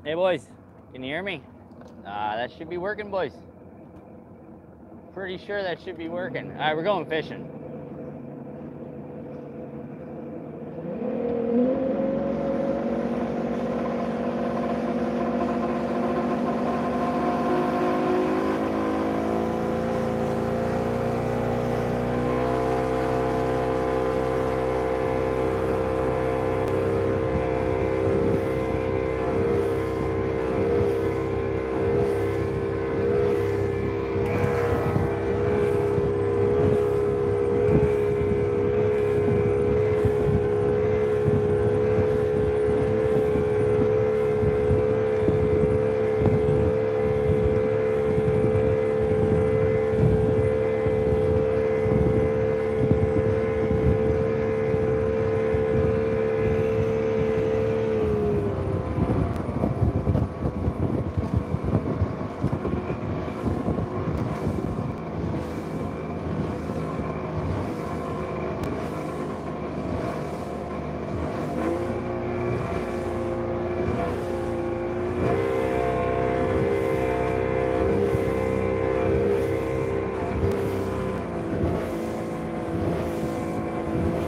Hey boys, can you hear me? That should be working, boys. Pretty sure that should be working. All right, we're going fishing.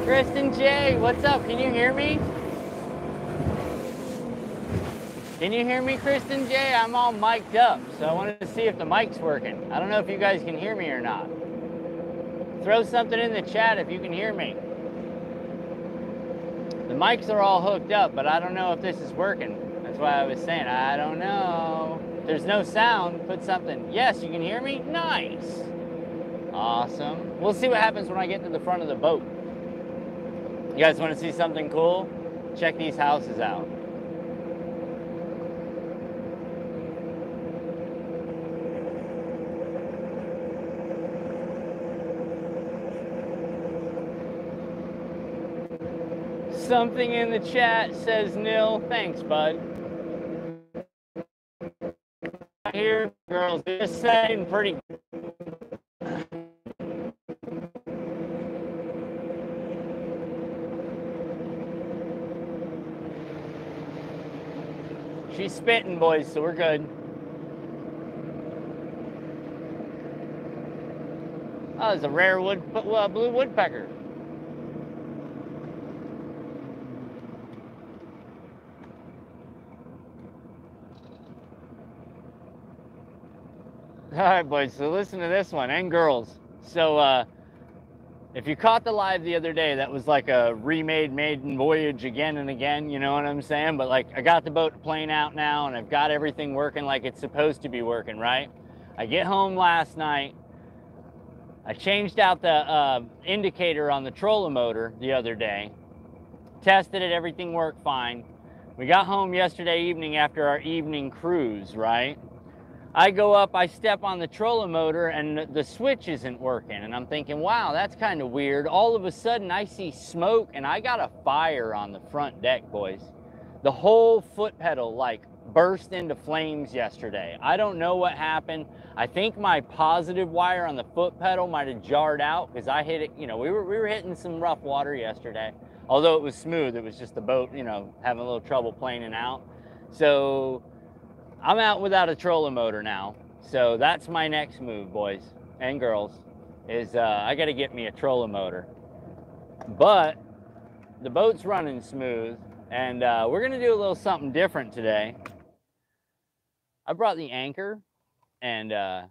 Kristen J, what's up? Can you hear me? Can you hear me, Kristen J? I'm all mic'd up, so I wanted to see if the mic's working. I don't know if you guys can hear me or not. Throw something in the chat if you can hear me. The mics are all hooked up, but I don't know if this is working. That's why I was saying, I don't know. If there's no sound, put something. Yes, you can hear me? Nice. Awesome. We'll see what happens when I get to the front of the boat. You guys want to see something cool? Check these houses out. Something in the chat says nil. Thanks, bud. Here, girls, just saying pretty. She's spitting, boys, so we're good. Oh, there's a rare blue woodpecker. All right, boys, so listen to this one, and girls. So, if you caught the live the other day, that was like a remade maiden voyage again and again, you know what I'm saying? But like, I got the boat playing out now, and I've got everything working like it's supposed to be working, right? I get home last night. I changed out the indicator on the trolling motor the other day. Tested it, everything worked fine. We got home yesterday evening after our evening cruise, right? I go up, I step on the trolling motor, and the switch isn't working. And I'm thinking, wow, that's kind of weird. All of a sudden, I see smoke, and I got a fire on the front deck, boys. The whole foot pedal, like, burst into flames yesterday. I don't know what happened. I think my positive wire on the foot pedal might have jarred out, because I hit it, you know, we were hitting some rough water yesterday. Although it was smooth, it was just the boat, you know, having a little trouble planing out. So I'm out without a trolling motor now. So that's my next move, boys and girls, is I got to get me a trolling motor. But the boat's running smooth, and we're going to do a little something different today. I brought the anchor, and it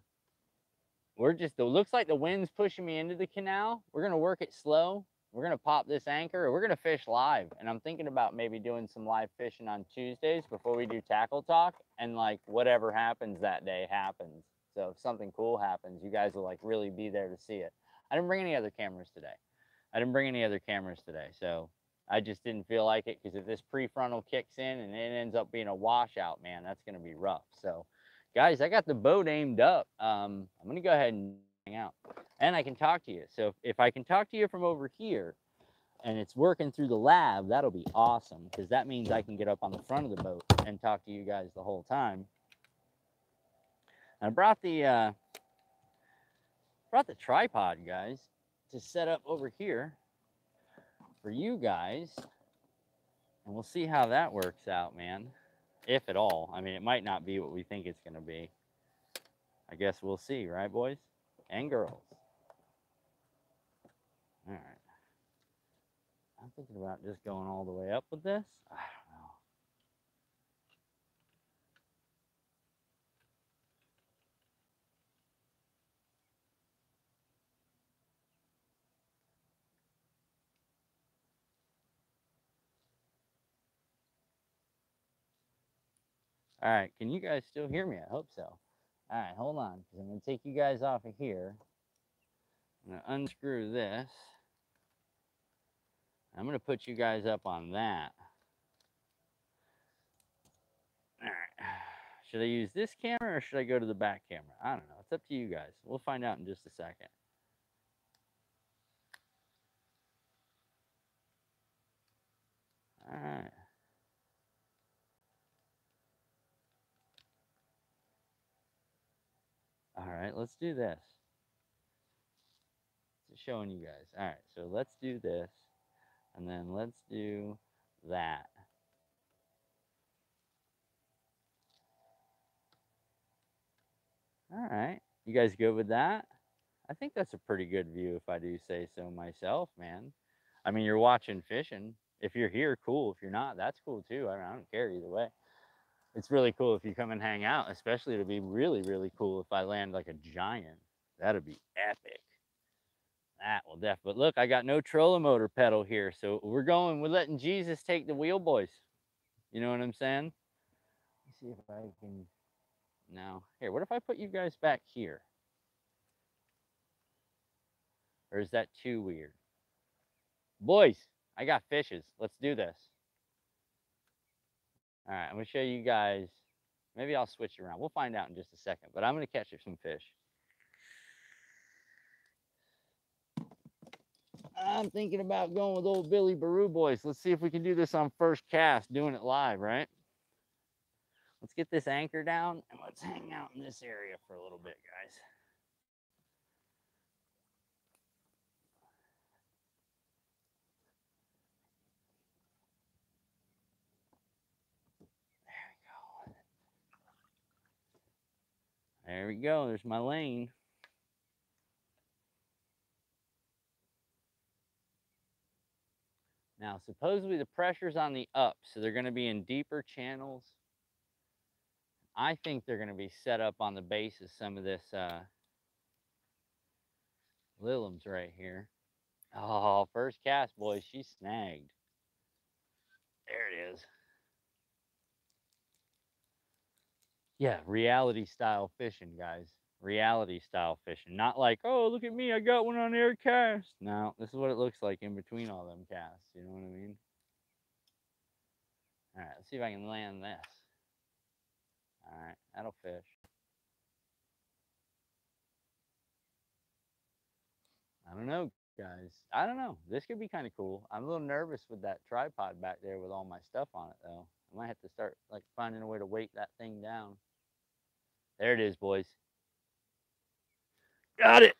looks like the wind's pushing me into the canal. We're going to work it slow. We're going to pop this anchor, and we're going to fish live. And I'm thinking about maybe doing some live fishing on Tuesdays before we do tackle talk. And like whatever happens that day happens. So if something cool happens, you guys will like really be there to see it. I didn't bring any other cameras today. So I just didn't feel like it, because if this prefrontal kicks in and it ends up being a washout, man, that's going to be rough. So guys, I got the boat aimed up. I'm going to go ahead and hang out. And I can talk to you. So if I can talk to you from over here and it's working through the lab, that'll be awesome, because that means I can get up on the front of the boat and talk to you guys the whole time. I brought the tripod, guys, to set up over here for you guys, and we'll see how that works out, man. if at all. I mean, it might not be what we think it's going to be. I guess we'll see, right, boys and girls? All right. I'm thinking about just going all the way up with this. I don't know. All right, can you guys still hear me? I hope so. All right, hold on, because I'm going to take you guys off of here. I'm going to unscrew this. I'm going to put you guys up on that. All right. Should I use this camera or should I go to the back camera? I don't know. It's up to you guys. We'll find out in just a second. All right. All right, let's do this. Just showing you guys. All right, so let's do this, and then let's do that. All right, you guys good with that? I think that's a pretty good view if I do say so myself, man. I mean, you're watching fishing. If you're here, cool. If you're not, that's cool too. I mean, I don't care either way. It's really cool if you come and hang out, especially it'd be really, really cool if I land like a giant. That'd be epic. That will definitely. But look, I got no trolling motor pedal here. So we're letting Jesus take the wheel, boys. You know what I'm saying? Let's see if I can. Now, here, what if I put you guys back here? Or is that too weird? Boys, I got fishes. Let's do this. All right, I'm going to show you guys. Maybe I'll switch it around. We'll find out in just a second. But I'm going to catch some fish. I'm thinking about going with old Billy Baru, boys. Let's see if we can do this on first cast, doing it live, right? Let's get this anchor down and let's hang out in this area for a little bit, guys. There we go. There's my lane. Now, supposedly the pressure's on the up, so they're going to be in deeper channels. I think they're going to be set up on the base of some of this Liliums right here. Oh, first cast, boys. She snagged. There it is. Yeah, reality style fishing, guys. Reality style fishing. Not like, oh, look at me, I got one on air cast. No, this is what it looks like in between all them casts. You know what I mean? All right, let's see if I can land this. All right, that'll fish. I don't know, guys. I don't know. This could be kind of cool. I'm a little nervous with that tripod back there with all my stuff on it, though. I might have to start like finding a way to weight that thing down. There it is, boys. Got it.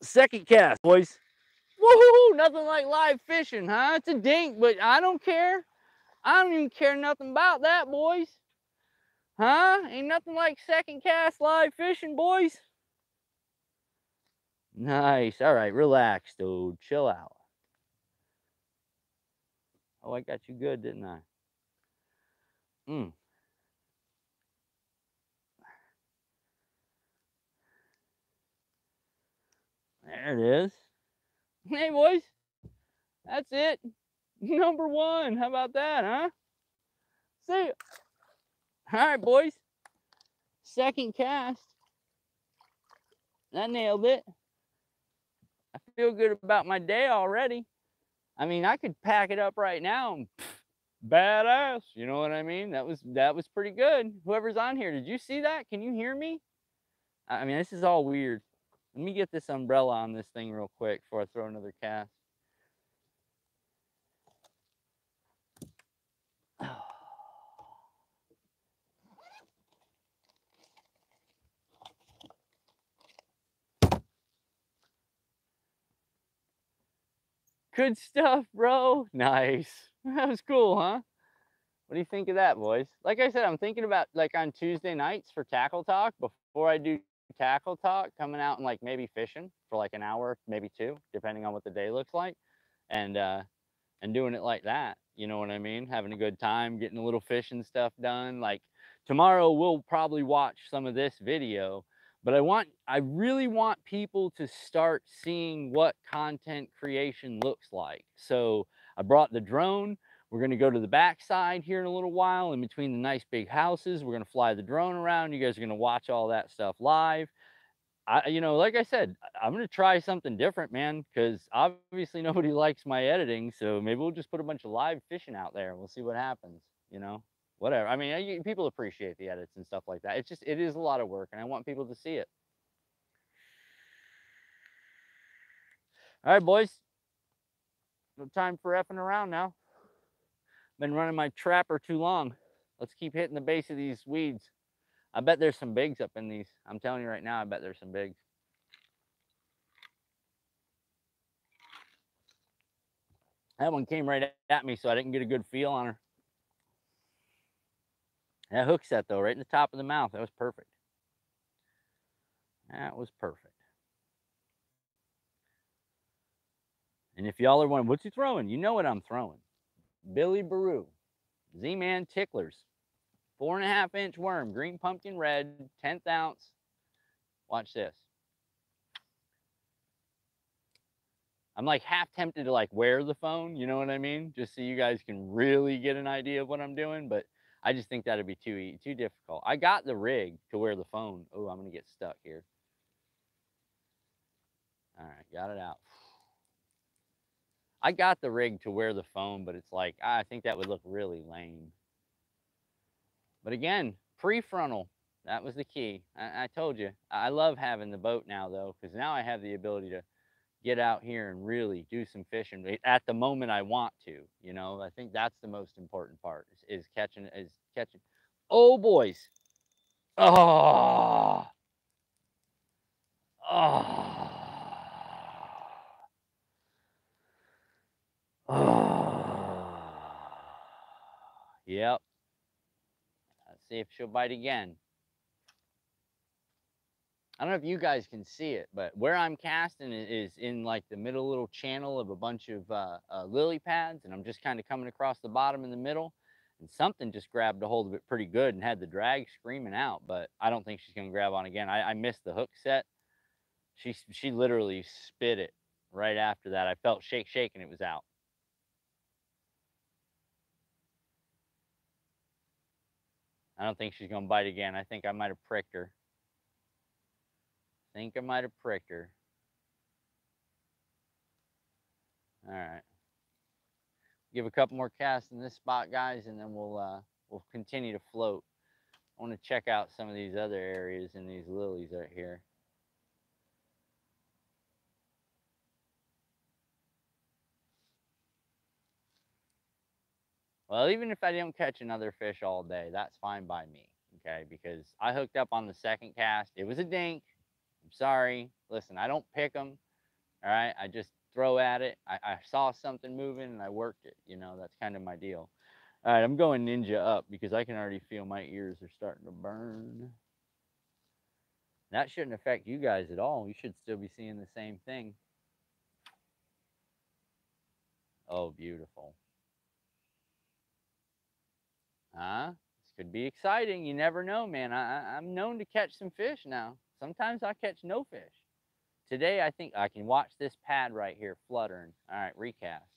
Second cast, boys. Woohoo! Nothing like live fishing, huh? It's a dink, but I don't care. I don't even care nothing about that, boys. Huh? Ain't nothing like second cast live fishing, boys. Nice. All right, relax, dude. Chill out. Oh, I got you good, didn't I? Mm. There it is. Hey, boys. That's it. Number one. How about that, huh? See ya. All right, boys. Second cast. I nailed it. I feel good about my day already. I mean, I could pack it up right now and badass. You know what I mean? That was pretty good. Whoever's on here, did you see that? Can you hear me? I mean, this is all weird. Let me get this umbrella on this thing real quick before I throw another cast. Good stuff, bro. Nice. That was cool, huh? What do you think of that, boys? Like I said, I'm thinking about like on Tuesday nights for tackle talk. Before I do tackle talk, coming out and like maybe fishing for like an hour, maybe two, depending on what the day looks like, and uh, and doing it like that. You know what I mean? Having a good time, getting a little fishing stuff done. Like tomorrow, we'll probably watch some of this video, but I really want people to start seeing what content creation looks like. So I brought the drone. We're going to go to the backside here in a little while in between the nice big houses. We're going to fly the drone around. You guys are going to watch all that stuff live. Like I said, I'm going to try something different, man, because obviously nobody likes my editing. So maybe we'll just put a bunch of live fishing out there and we'll see what happens, whatever. I mean, people appreciate the edits and stuff like that. It is a lot of work and I want people to see it. All right, boys. No time for effing around now. Been running my trapper too long. Let's keep hitting the base of these weeds. I bet there's some bigs up in these. I'm telling you right now, I bet there's some bigs. That one came right at me, so I didn't get a good feel on her. That hook set, though, right in the top of the mouth. That was perfect. That was perfect. And if y'all are wondering, what's he throwing? You know what I'm throwing. Billy Baru. Z-Man Ticklers. 4.5-inch worm. Green pumpkin red. 10th ounce. Watch this. I'm like half tempted to like wear the phone, you know what I mean? Just so you guys can really get an idea of what I'm doing, but I just think that'd be too difficult. I got the rig to wear the phone. Oh, I'm gonna get stuck here. All right, got it out. I got the rig to wear the phone, but it's like, I think that would look really lame. But again, prefrontal, that was the key. I told you, I love having the boat now though, because now I have the ability to get out here and really do some fishing at the moment I want to. I think that's the most important part is catching. Oh, boys. Oh, oh, oh. Yep. Let's see if she'll bite again. I don't know if you guys can see it, but where I'm casting is in like the middle little channel of a bunch of lily pads, and I'm just kind of coming across the bottom in the middle, and something just grabbed a hold of it pretty good and had the drag screaming out, but I don't think she's going to grab on again. I missed the hook set. She literally spit it right after that. I felt shake, and it was out. I don't think she's going to bite again. I think I might have pricked her. All right. Give a couple more casts in this spot, guys, and then we'll continue to float. I want to check out some of these other areas in these lilies right here. Well, even if I don't catch another fish all day, that's fine by me, okay? Because I hooked up on the second cast. It was a dink. I'm sorry. Listen, I don't pick them, all right? I just throw at it. I saw something moving, and I worked it. That's kind of my deal. All right, I'm going ninja up because I can already feel my ears are starting to burn. That shouldn't affect you guys at all. You should still be seeing the same thing. Oh, beautiful. Huh? This could be exciting. You never know, man. I'm known to catch some fish now. Sometimes I catch no fish. Today, I think I can watch this pad right here fluttering. All right, recast.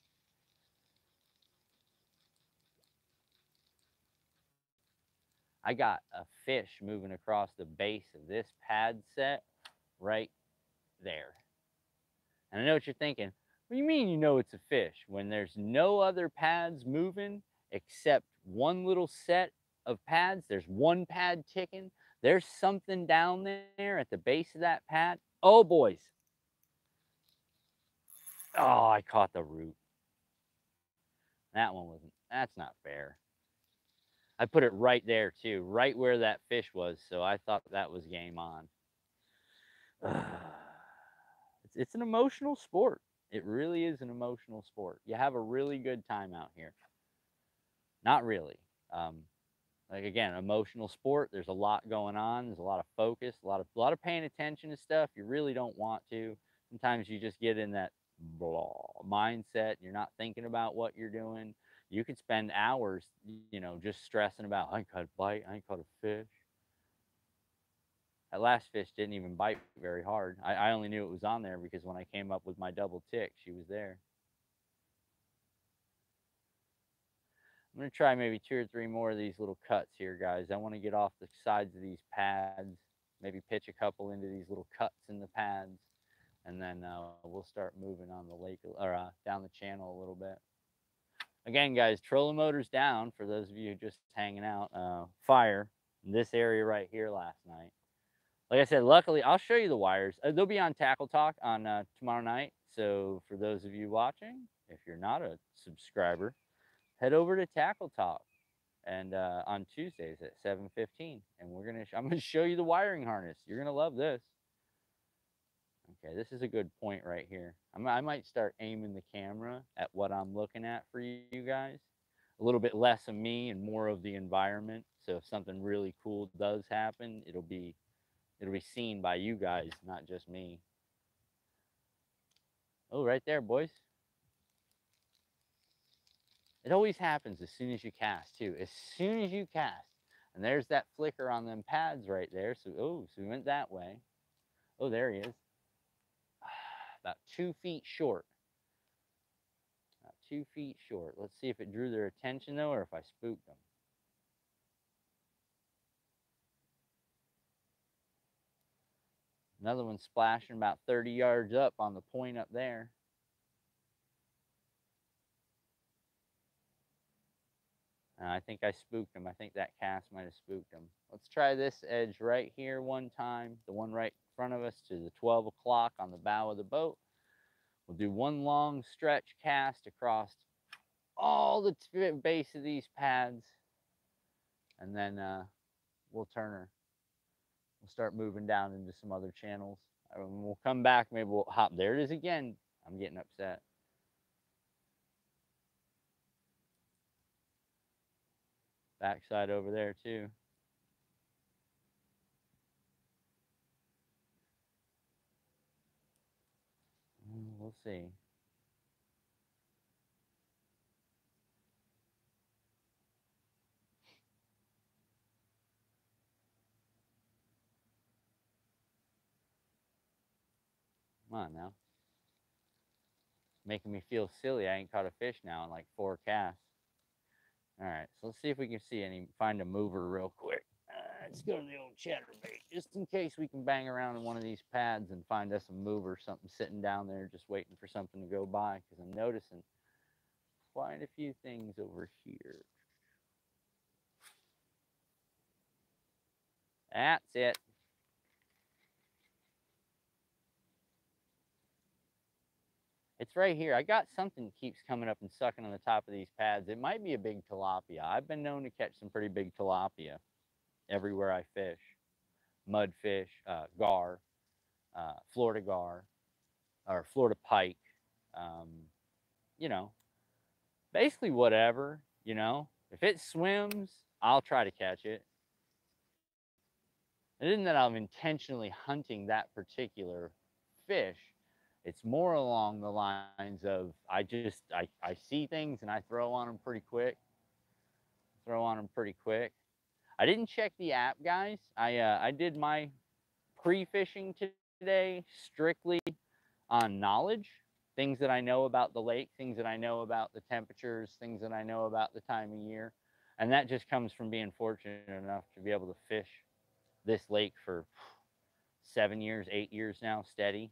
I got a fish moving across the base of this pad set right there. And I know what you're thinking. What do you mean you know it's a fish when there's no other pads moving except one little set of pads? There's one pad ticking. There's something down there at the base of that pad. Oh, boys. Oh, I caught the root. That one wasn't, that's not fair. I put it right there too, right where that fish was. So I thought that was game on. It's an emotional sport. It really is an emotional sport. You have a really good time out here. Not really. Um, like again, emotional sport. There's a lot going on. There's a lot of focus, a lot of paying attention to stuff you really don't want to. Sometimes you just get in that blah mindset. You're not thinking about what you're doing. You could spend hours, just stressing about I ain't caught a bite, I ain't caught a fish. That last fish didn't even bite very hard. I only knew it was on there because when I came up with my double tick, she was there. I'm going to try maybe 2 or 3 more of these little cuts here, guys. I want to get off the sides of these pads, maybe pitch a couple into these little cuts in the pads, and then we'll start moving on the lake or down the channel a little bit. Again, guys, trolling motors down for those of you just hanging out. Fire in this area right here last night. Like I said, luckily, I'll show you the wires. They'll be on Tackle Talk on tomorrow night. So for those of you watching, if you're not a subscriber, head over to Tackle Talk and on Tuesdays at 7:15, and I'm gonna show you the wiring harness. You're gonna love this. Okay, this is a good point right here. I might start aiming the camera at what I'm looking at for you guys. A little bit less of me and more of the environment. So if something really cool does happen, it'll be seen by you guys, not just me. Oh, right there, boys. It always happens as soon as you cast, too. As soon as you cast. And there's that flicker on them pads right there. So we went that way. Oh, there he is. About 2 feet short. About 2 feet short. Let's see if it drew their attention, though, or if I spooked them. Another one splashing about 30 yards up on the point up there. I think I spooked him. I think that cast might have spooked him. Let's try this edge right here one time. The one right in front of us to the 12 o'clock on the bow of the boat. We'll do one long stretch cast across all the base of these pads. And then we'll turn her. We'll start moving down into some other channels. We'll come back. Maybe we'll hop. There it is again. I'm getting upset. Backside over there too. We'll see. Come on now. Making me feel silly. I ain't caught a fish now in like 4 casts. All right, so let's see if we can find a mover real quick. Let's go to the old chatterbait, just in case we can bang around in one of these pads and find us a mover, something sitting down there just waiting for something to go by, because I'm noticing quite a few things over here. That's it. It's right here. I got something that keeps coming up and sucking on the top of these pads. It might be a big tilapia. I've been known to catch some pretty big tilapia everywhere I fish. Mudfish, gar, Florida gar, or Florida pike. Um, you know, basically whatever, If it swims, I'll try to catch it. It isn't that I'm intentionally hunting that particular fish. It's more along the lines of I see things and I throw on them pretty quick. I didn't check the app, guys. I did my pre-fishing today strictly on knowledge, things that I know about the lake, things that I know about the temperatures, things that I know about the time of year. And that just comes from being fortunate enough to be able to fish this lake for 7 years, 8 years now, steady.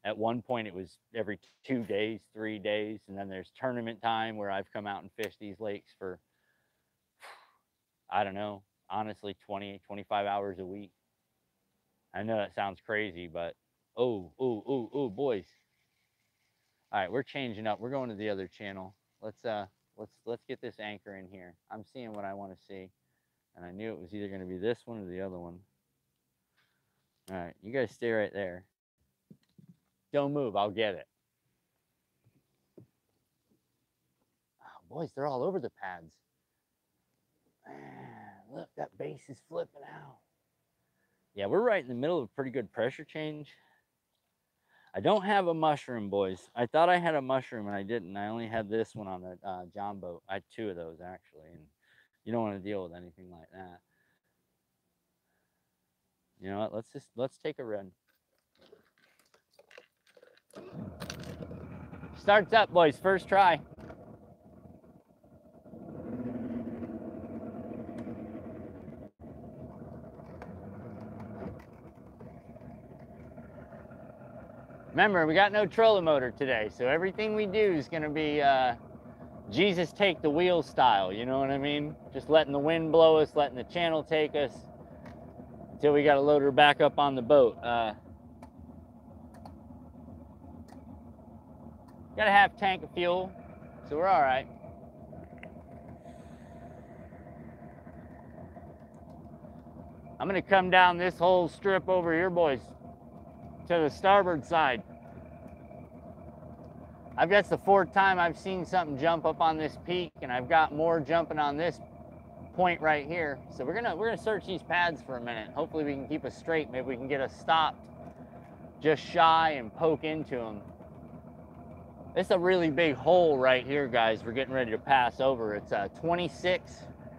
At one point, it was every 2 days, 3 days. And then there's tournament time where I've come out and fished these lakes for, I don't know, honestly, 20, 25 hours a week. I know that sounds crazy, but oh, boys. All right, we're changing up. We're going to the other channel. Let's get this anchor in here. I'm seeing what I want to see. And I knew it was either going to be this one or the other one. All right, you guys stay right there. Don't move, I'll get it. Oh, boys, they're all over the pads. Look, that base is flipping out. Yeah, we're right in the middle of a pretty good pressure change. I don't have a mushroom, boys. I thought I had a mushroom and I didn't. I only had this one on the John boat. I had 2 of those actually, and you don't want to deal with anything like that. You know what? Let's take a run. Starts up, boys. First try. Remember, we got no trolling motor today, so everything we do is going to be Jesus take the wheel style, you know what I mean? Just letting the wind blow us, letting the channel take us until we got to load her back up on the boat. Got a half tank of fuel, so we're all right. I'm going to come down this whole strip over here, boys, to the starboard side. I've got the 4th time I've seen something jump up on this peak, and I've got more jumping on this point right here. So we're gonna search these pads for a minute. Hopefully we can keep us straight. Maybe we can get us stopped just shy and poke into them. It's a really big hole right here, guys. We're getting ready to pass over. It's 26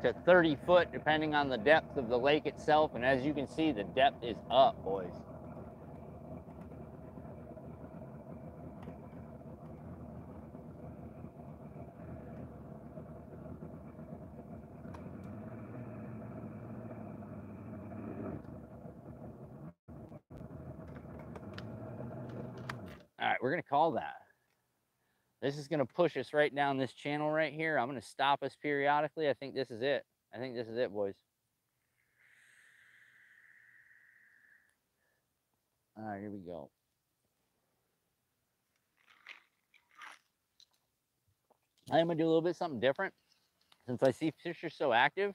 to 30 foot, depending on the depth of the lake itself. And as you can see, the depth is up, boys. All right, we're gonna call that. This is gonna push us right down this channel right here. I'm gonna stop us periodically. I think this is it. I think this is it, boys. All right, here we go. I'm gonna do a little bit something different. Since I see fish are so active,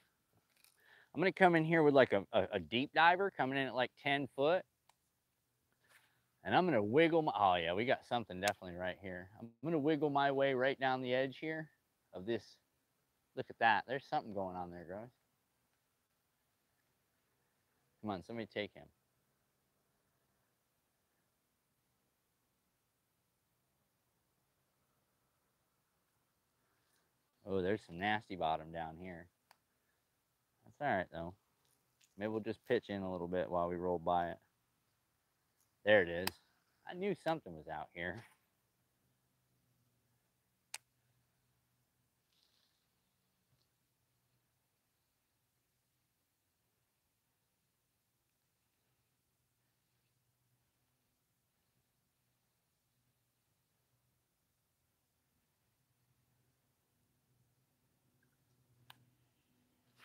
I'm gonna come in here with like a deep diver coming in at like 10 foot. And I'm gonna wiggle my, oh yeah, we got something definitely right here. I'm gonna wiggle my way right down the edge here of this. Look at that, there's something going on there, guys. Come on, somebody take him. Oh, there's some nasty bottom down here. That's all right though. Maybe we'll just pitch in a little bit while we roll by it. There it is. I knew something was out here.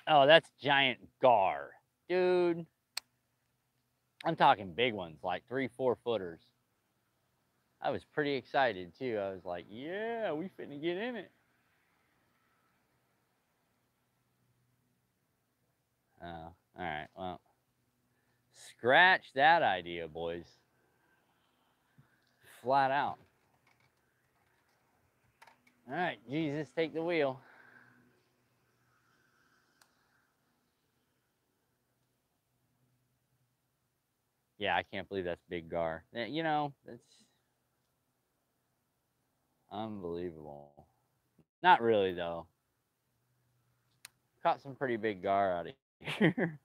Oh, that's giant gar. Dude, I'm talking big ones, like 3-4 footers. I was pretty excited too. I was like, yeah, we finna get in it. Oh, all right, well, scratch that idea, boys. Flat out. All right, Jesus, take the wheel. Yeah, I can't believe that's big gar. You know, that's unbelievable. Not really, though. Caught some pretty big gar out of here.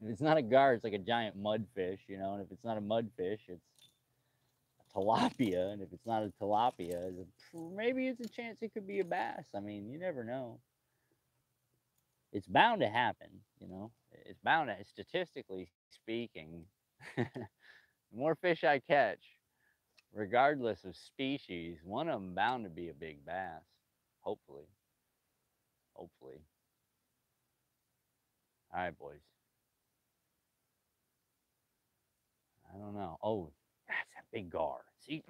If it's not a gar, it's like a giant mudfish, you know, and if it's not a mudfish, it's a tilapia, and if it's not a tilapia, maybe it's a chance it could be a bass. I mean, you never know. It's bound to happen, you know. It's bound to, statistically speaking, the more fish I catch, regardless of species, one of them bound to be a big bass. Hopefully. Hopefully. All right, boys. I don't know. Oh, that's that big gar. See?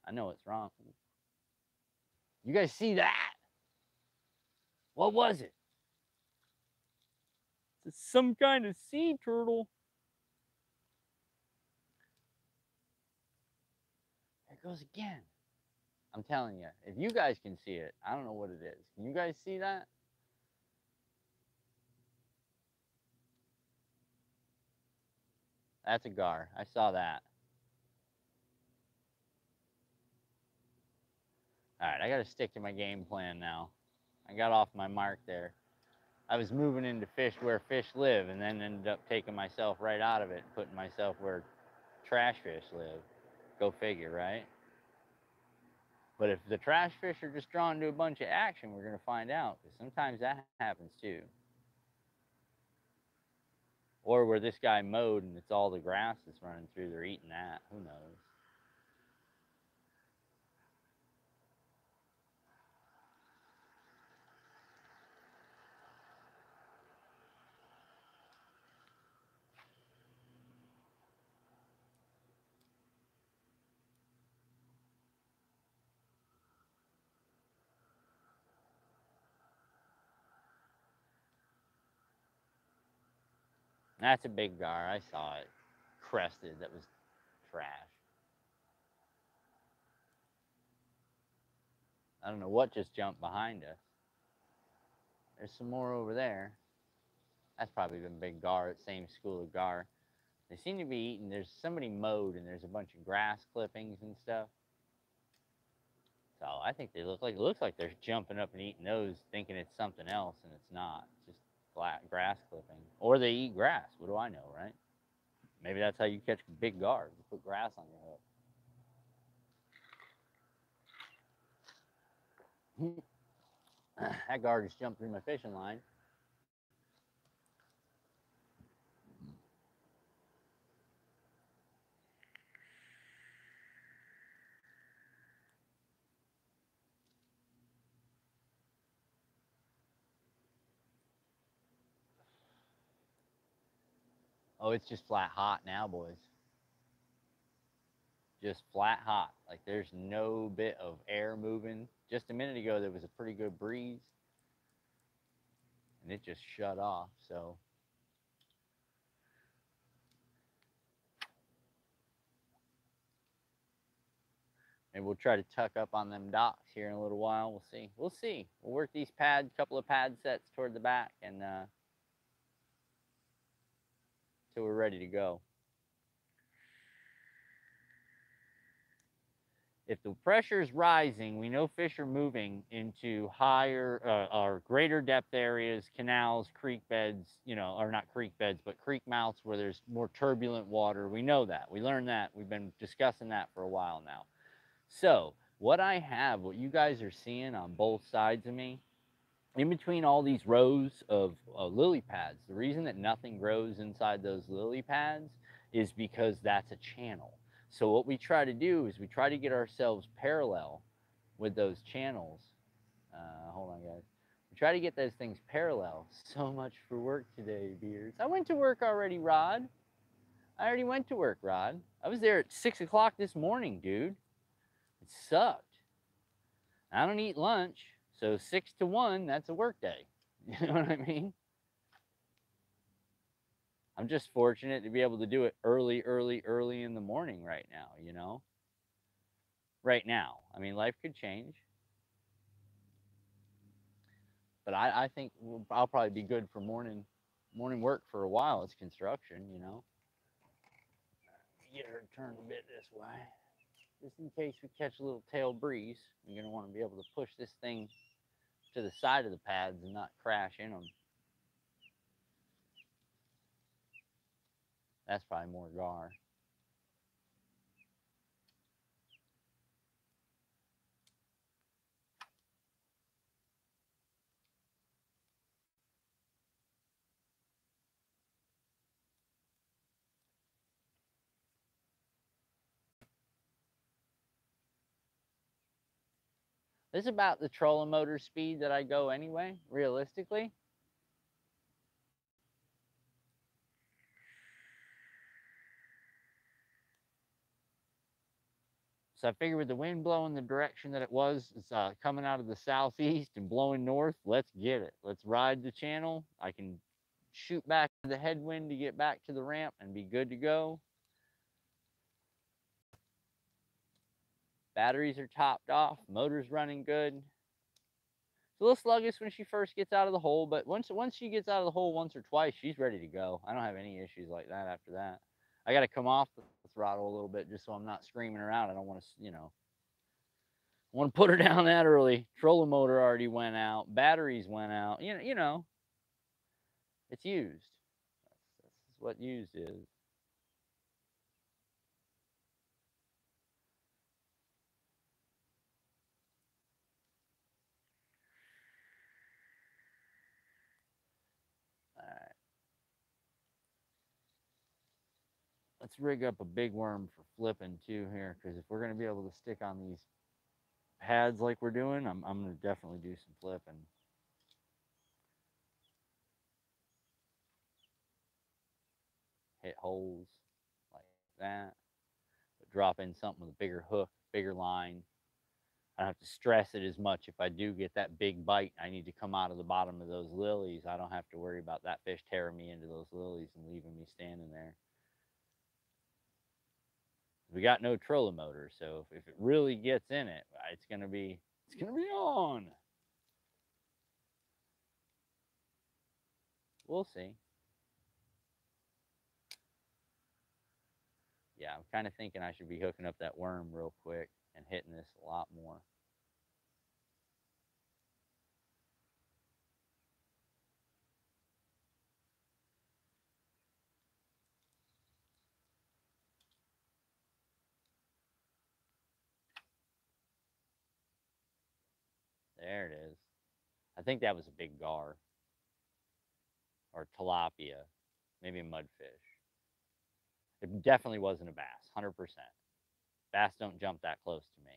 I know it's wrong. You guys see that? What was it? It's some kind of sea turtle. There it goes again. I'm telling you, if you guys can see it, I don't know what it is. Can you guys see that? That's a gar. I saw that. All right, I got to stick to my game plan now. I got off my mark there. I was moving into fish where fish live and then ended up taking myself right out of it, putting myself where trash fish live. Go figure, right? But if the trash fish are just drawn to a bunch of action, we're going to find out. Because sometimes that happens too. Or where this guy mowed and it's all the grass that's running through, they're eating that. Who knows? That's a big gar. I saw it. Crested. That was trash. I don't know what just jumped behind us. There's some more over there. That's probably been big gar, same school of gar. They seem to be eating. There's somebody mowed and there's a bunch of grass clippings and stuff. So I think they look like, it looks like they're jumping up and eating those, thinking it's something else, and it's not. It's just flat grass clipping. Or they eat grass. What do I know, right? Maybe that's how you catch big gar. You put grass on your hook. That gar just jumped through my fishing line. Oh, it's just flat hot now, boys. Just flat hot. Like there's no bit of air moving. Just a minute ago, there was a pretty good breeze, and it just shut off. So maybe we'll try to tuck up on them docks here in a little while. We'll see. We'll see. We'll work these couple of pad sets toward the back, and till we're ready to go. If the pressure is rising, we know fish are moving into higher or greater depth areas, canals, creek beds, or not creek beds, but creek mouths where there's more turbulent water. We know that. We learned that. We've been discussing that for a while now. So what what you guys are seeing on both sides of me, in between all these rows of lily pads, the reason that nothing grows inside those lily pads is because that's a channel. So what we try to do is we try to get ourselves parallel with those channels. Hold on, guys. We try to get those things parallel. So much for work today, Beards. I went to work already, Rod. I already went to work, Rod. I was there at 6 o'clock this morning, dude. It sucked. I don't eat lunch, so 6 to 1, that's a work day. You know what I mean? I'm just fortunate to be able to do it early in the morning right now, Right now. I mean, life could change. But I think I'll probably be good for morning work for a while. It's construction. Get her turned a bit this way. Just in case we catch a little tail breeze. You're going to want to be able to push this thing to the side of the pads and not crash in them. That's probably more gar. This is about the trolling motor speed that I go anyway, realistically. So I figured with the wind blowing the direction that it was, it's coming out of the southeast and blowing north, let's get it. Let's ride the channel. I can shoot back to the headwind to get back to the ramp and be good to go. Batteries are topped off. Motor's running good. It's a little sluggish when she first gets out of the hole, but once she gets out of the hole once or twice, she's ready to go. I don't have any issues like that after that. I got to come off the throttle a little bit just so I'm not screaming her out. I don't want to, I want to put her down that early. Trolling motor already went out. Batteries went out. It's used. That's what used is. All right. Let's rig up a big worm for flipping too here, because if we're going to be able to stick on these pads like we're doing, I'm going to definitely do some flipping. Hit holes like that. But drop in something with a bigger hook, bigger line. I don't have to stress it as much. If I do get that big bite, I need to come out of the bottom of those lilies. I don't have to worry about that fish tearing me into those lilies and leaving me standing there. We got no trolling motor, so if it really gets in it, it's gonna be on. We'll see. Yeah, I'm kind of thinking I should be hooking up that worm real quick and hitting this a lot more. There it is. I think that was a big gar or tilapia, maybe a mudfish. It definitely wasn't a bass, 100%. Bass don't jump that close to me.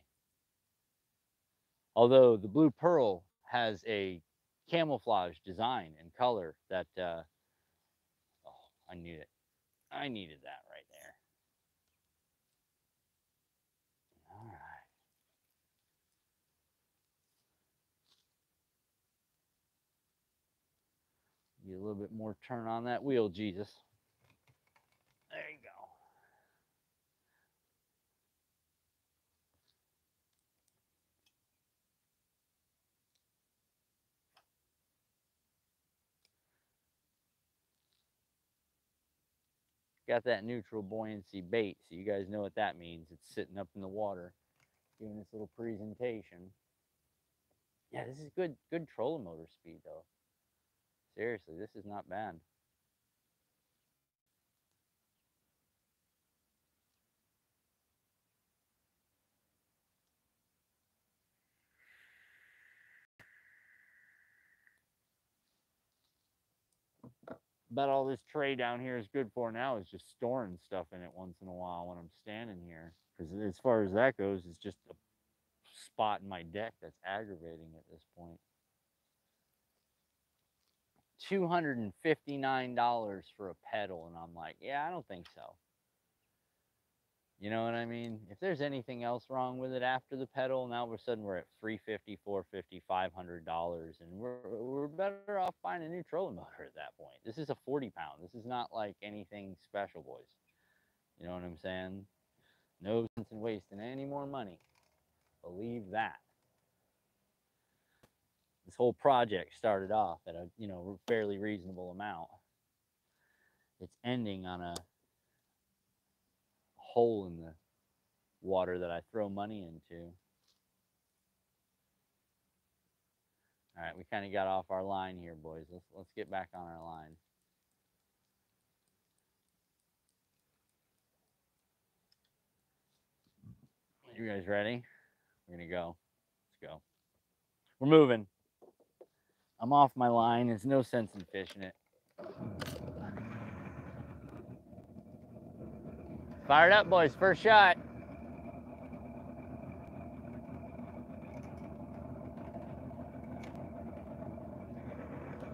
Although the blue pearl has a camouflage design and color that, oh, I need it. I needed that right there. All right. Get a little bit more turn on that wheel, Jesus. There you go. Got that neutral buoyancy bait, so you guys know what that means. It's sitting up in the water, doing this little presentation. Yeah, this is good trolling motor speed though. Seriously, this is not bad. About all this tray down here is good for now is just storing stuff in it once in a while when I'm standing here. Because as far as that goes, it's just a spot in my deck that's aggravating at this point. $259 for a pedal, and I'm like, yeah, I don't think so. You know what I mean? If there's anything else wrong with it after the pedal, now all of a sudden we're at $350, $450, $500, and we're better off buying a new trolling motor at that point. This is a 40-pound. This is not like anything special, boys. You know what I'm saying? No sense in wasting any more money. Believe that. This whole project started off at a fairly reasonable amount. It's ending on a hole in the water that I throw money into. All right, we kind of got off our line here, boys. Let's get back on our line. You guys ready? We're gonna go. Let's go. We're moving. I'm off my line. There's no sense in fishing it. Fired up, boys. First shot.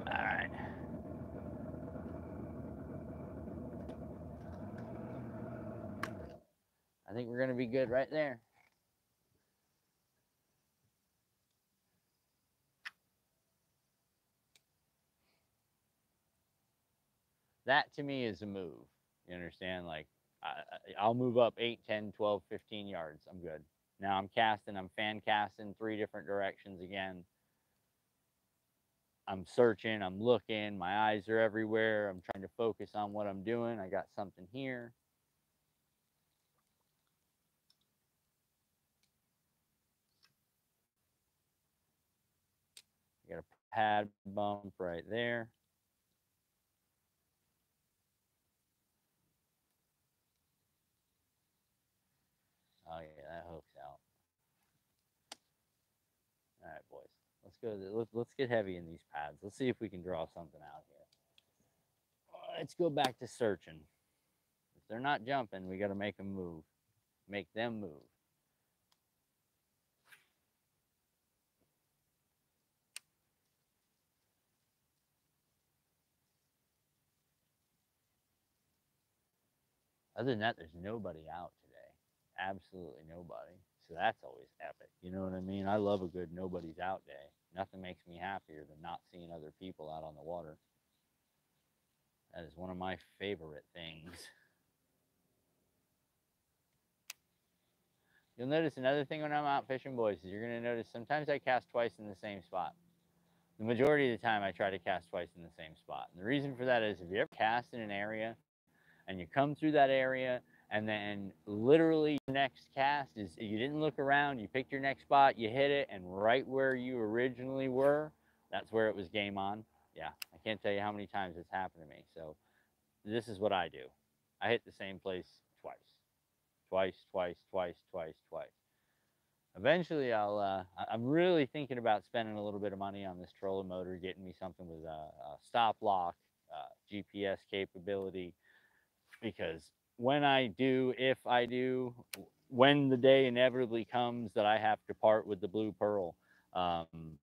All right. I think we're gonna be good right there. That to me is a move. You understand? Like, I'll move up 8, 10, 12, 15 yards. I'm good. Now I'm casting, I'm fan casting 3 different directions again. I'm searching, I'm looking, my eyes are everywhere. I'm trying to focus on what I'm doing. I got something here. I got a pad bump right there. Oh yeah, that hook's out. All right, boys. Let's go. Let's get heavy in these pads. Let's see if we can draw something out here. Let's go back to searching. If they're not jumping, we got to make them move. Make them move. Other than that, there's nobody out today. Absolutely nobody. So that's always epic. You know what I mean? I love a good nobody's out day. Nothing makes me happier than not seeing other people out on the water. That is one of my favorite things. You'll notice another thing when I'm out fishing, boys, is you're going to notice sometimes I cast twice in the same spot. The majority of the time, I try to cast twice in the same spot. And the reason for that is if you ever cast in an area and you come through that area and then literally your next cast is you didn't look around, you picked your next spot, you hit it, and right where you originally were, that's where it was game on. Yeah, I can't tell you how many times it's happened to me. So this is what I do. I hit the same place twice. Twice, twice, twice, twice, twice. Eventually, I'm really thinking about spending a little bit of money on this trolling motor, getting me something with a stop lock, GPS capability, because when I do, if I do, when the day inevitably comes that I have to part with the Blue Pearl, um,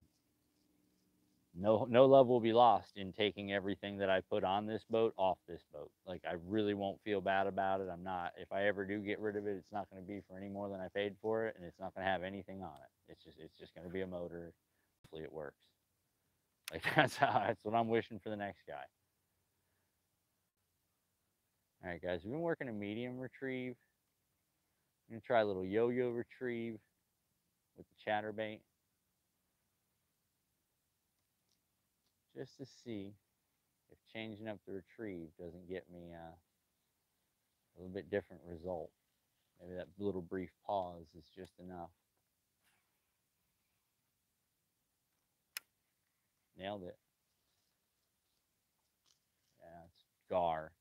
no love will be lost in taking everything that I put on this boat off this boat. Like I really won't feel bad about it. I'm not. If I ever do get rid of it, it's not going to be for any more than I paid for it, and it's not going to have anything on it. It's just going to be a motor. Hopefully it works. Like that's what I'm wishing for the next guy. All right, guys, we've been working a medium retrieve. I'm gonna try a little yo-yo retrieve with the chatterbait, just to see if changing up the retrieve doesn't get me a little bit different result. Maybe that little brief pause is just enough. Nailed it. Yeah, it's gar.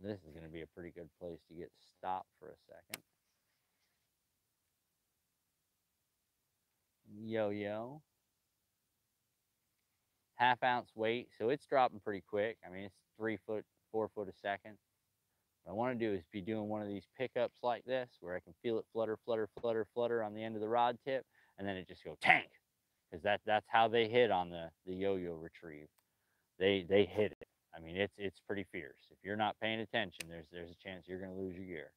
This is going to be a pretty good place to get stopped for a second. Yo-yo. Half-ounce weight, so it's dropping pretty quick. I mean, it's 3 foot, 4 foot a second. What I want to do is be doing one of these pickups like this, where I can feel it flutter, flutter, flutter, flutter on the end of the rod tip, and then it just go tank, because that's how they hit on the yo-yo retrieve. They hit it. I mean, it's pretty fierce. If you're not paying attention, there's a chance you're going to lose your gear.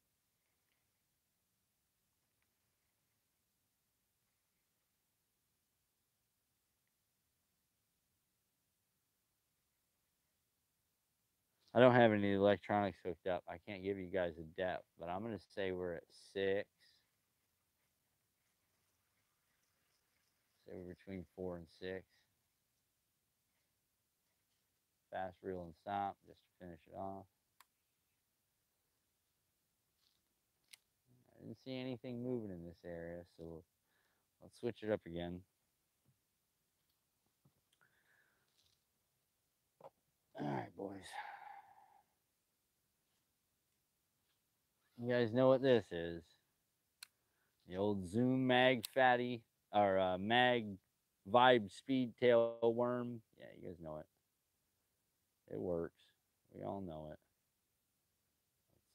I don't have any electronics hooked up. I can't give you guys a depth, but I'm going to say we're at 6. Say we're between 4 and 6. Fast reel and stop just to finish it off. I didn't see anything moving in this area, so let's switch it up again. All right, boys. You guys know what this is. The old Zoom Mag Fatty, or Mag Vibe Speed Tail Worm. Yeah, you guys know it. It works. We all know it.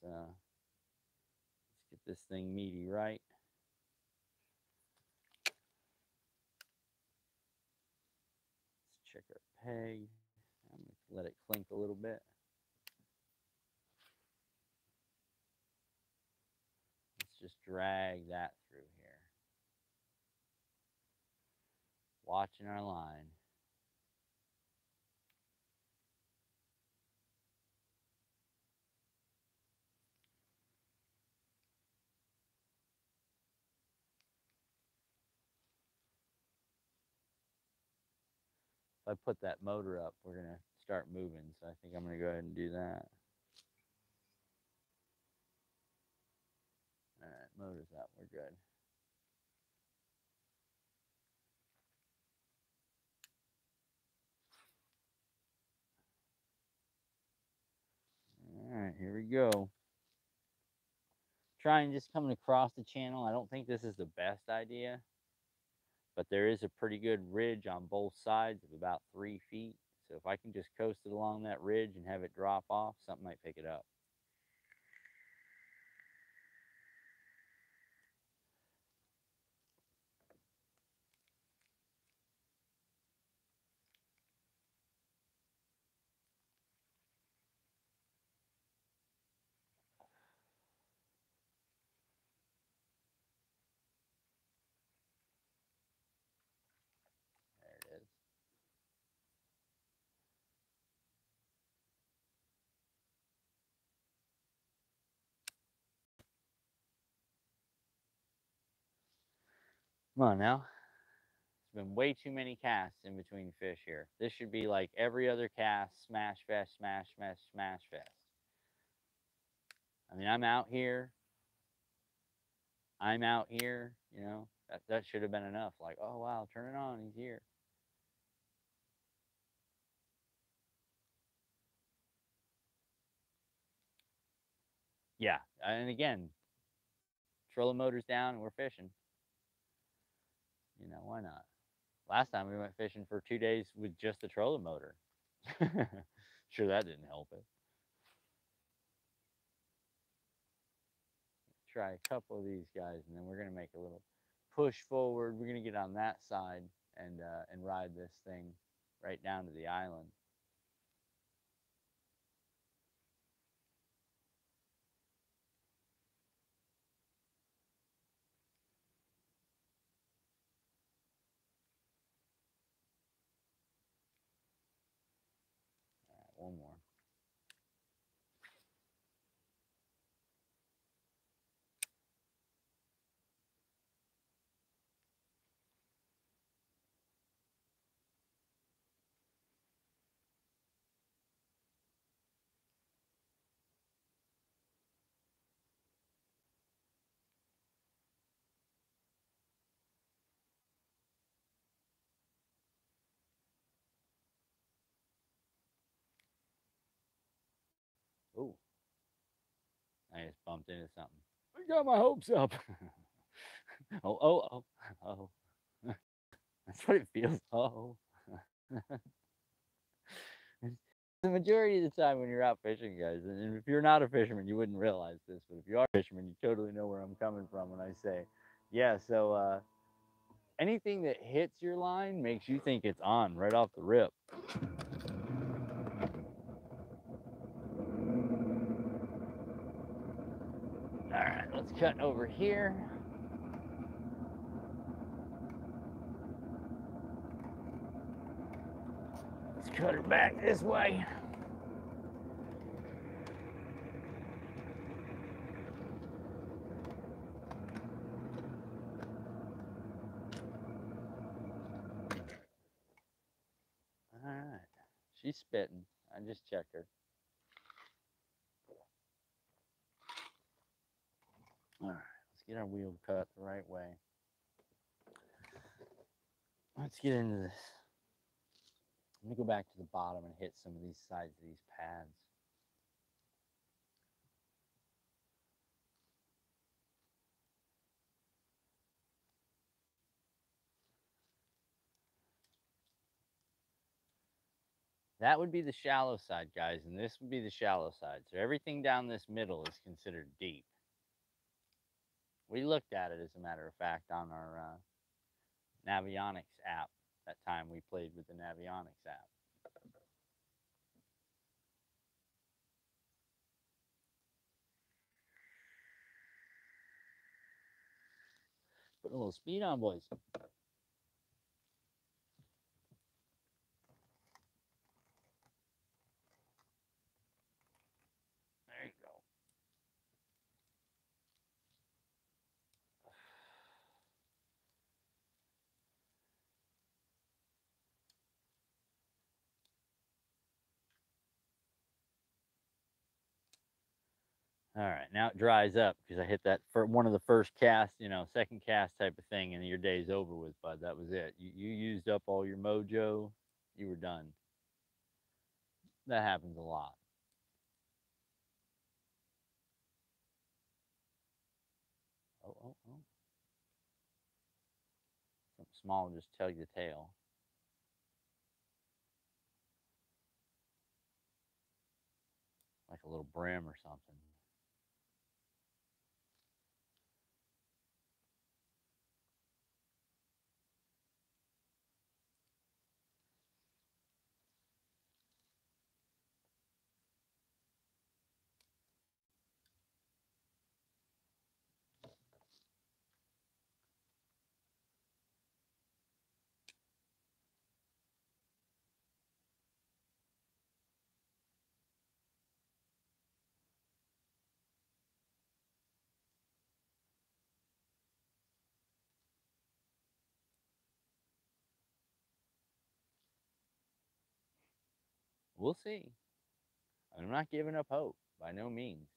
Let's get this thing meaty right. Let's check our peg. I'm going to let it clink a little bit. Let's just drag that through here. watching our line. If I put that motor up, we're going to start moving. So I think I'm going to go ahead and do that. All right, motor's up. We're good. All right, here we go. Trying just coming across the channel. I don't think this is the best idea, but there is a pretty good ridge on both sides of about 3 feet. So if I can just coast it along that ridge and have it drop off, something might pick it up. There it is. Come on now. There's been way too many casts in between fish here. This should be like every other cast, smash fest, smash fest, smash fest. I mean, I'm out here, you know, that should have been enough. Like, oh, wow, turn it on, he's here. Yeah, and again, trolling motor's down and we're fishing. You know, why not? Last time we went fishing for 2 days with just the trolling motor. Sure, that didn't help it. Try a couple of these guys, and then we're gonna make a little push forward. We're gonna get on that side and ride this thing right down to the island. All right, one more. Ooh, I just bumped into something. I got my hopes up. Oh, oh, oh, oh. That's what it feels. Oh. The majority of the time when you're out fishing, guys, and if you're not a fisherman, you wouldn't realize this, but if you are a fisherman, you totally know where I'm coming from when I say, yeah, so anything that hits your line makes you think it's on right off the rip. All right, let's cut over here. Let's cut her back this way. All right, she's spitting. I just checked her. All right, let's get our wheel cut the right way. Let's get into this. Let me go back to the bottom and hit some of these sides of these pads. That would be the shallow side, guys, and this would be the shallow side. So everything down this middle is considered deep. We looked at it, as a matter of fact, on our Navionics app. That time we played with the Navionics app. Put a little speed on, boys. All right, now it dries up because I hit that for one of the first cast, second cast type of thing, and your day's over with, bud. That was it. You used up all your mojo. You were done. That happens a lot. Oh, oh, oh. Something small will just tell you the tale. Like a little brim or something. We'll see. I'm not giving up hope by no means.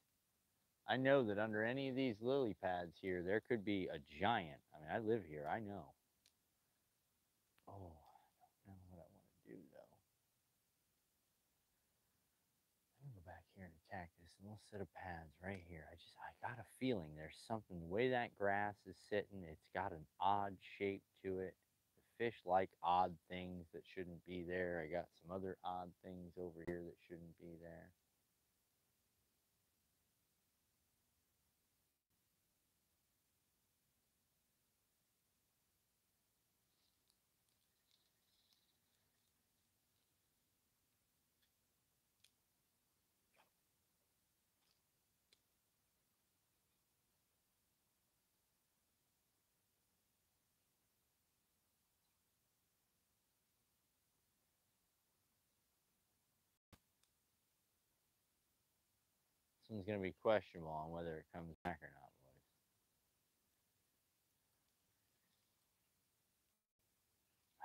I know that under any of these lily pads here, there could be a giant. I mean, I live here. I know. Oh, I don't know what I want to do though. I'm gonna go back here and attack this little set of pads right here. I got a feeling there's something. The way that grass is sitting, it's got an odd shape to it. The fish like odd things that shouldn't be there. I got some other odd things over here that shouldn't be there. This one's gonna be questionable on whether it comes back or not, boys.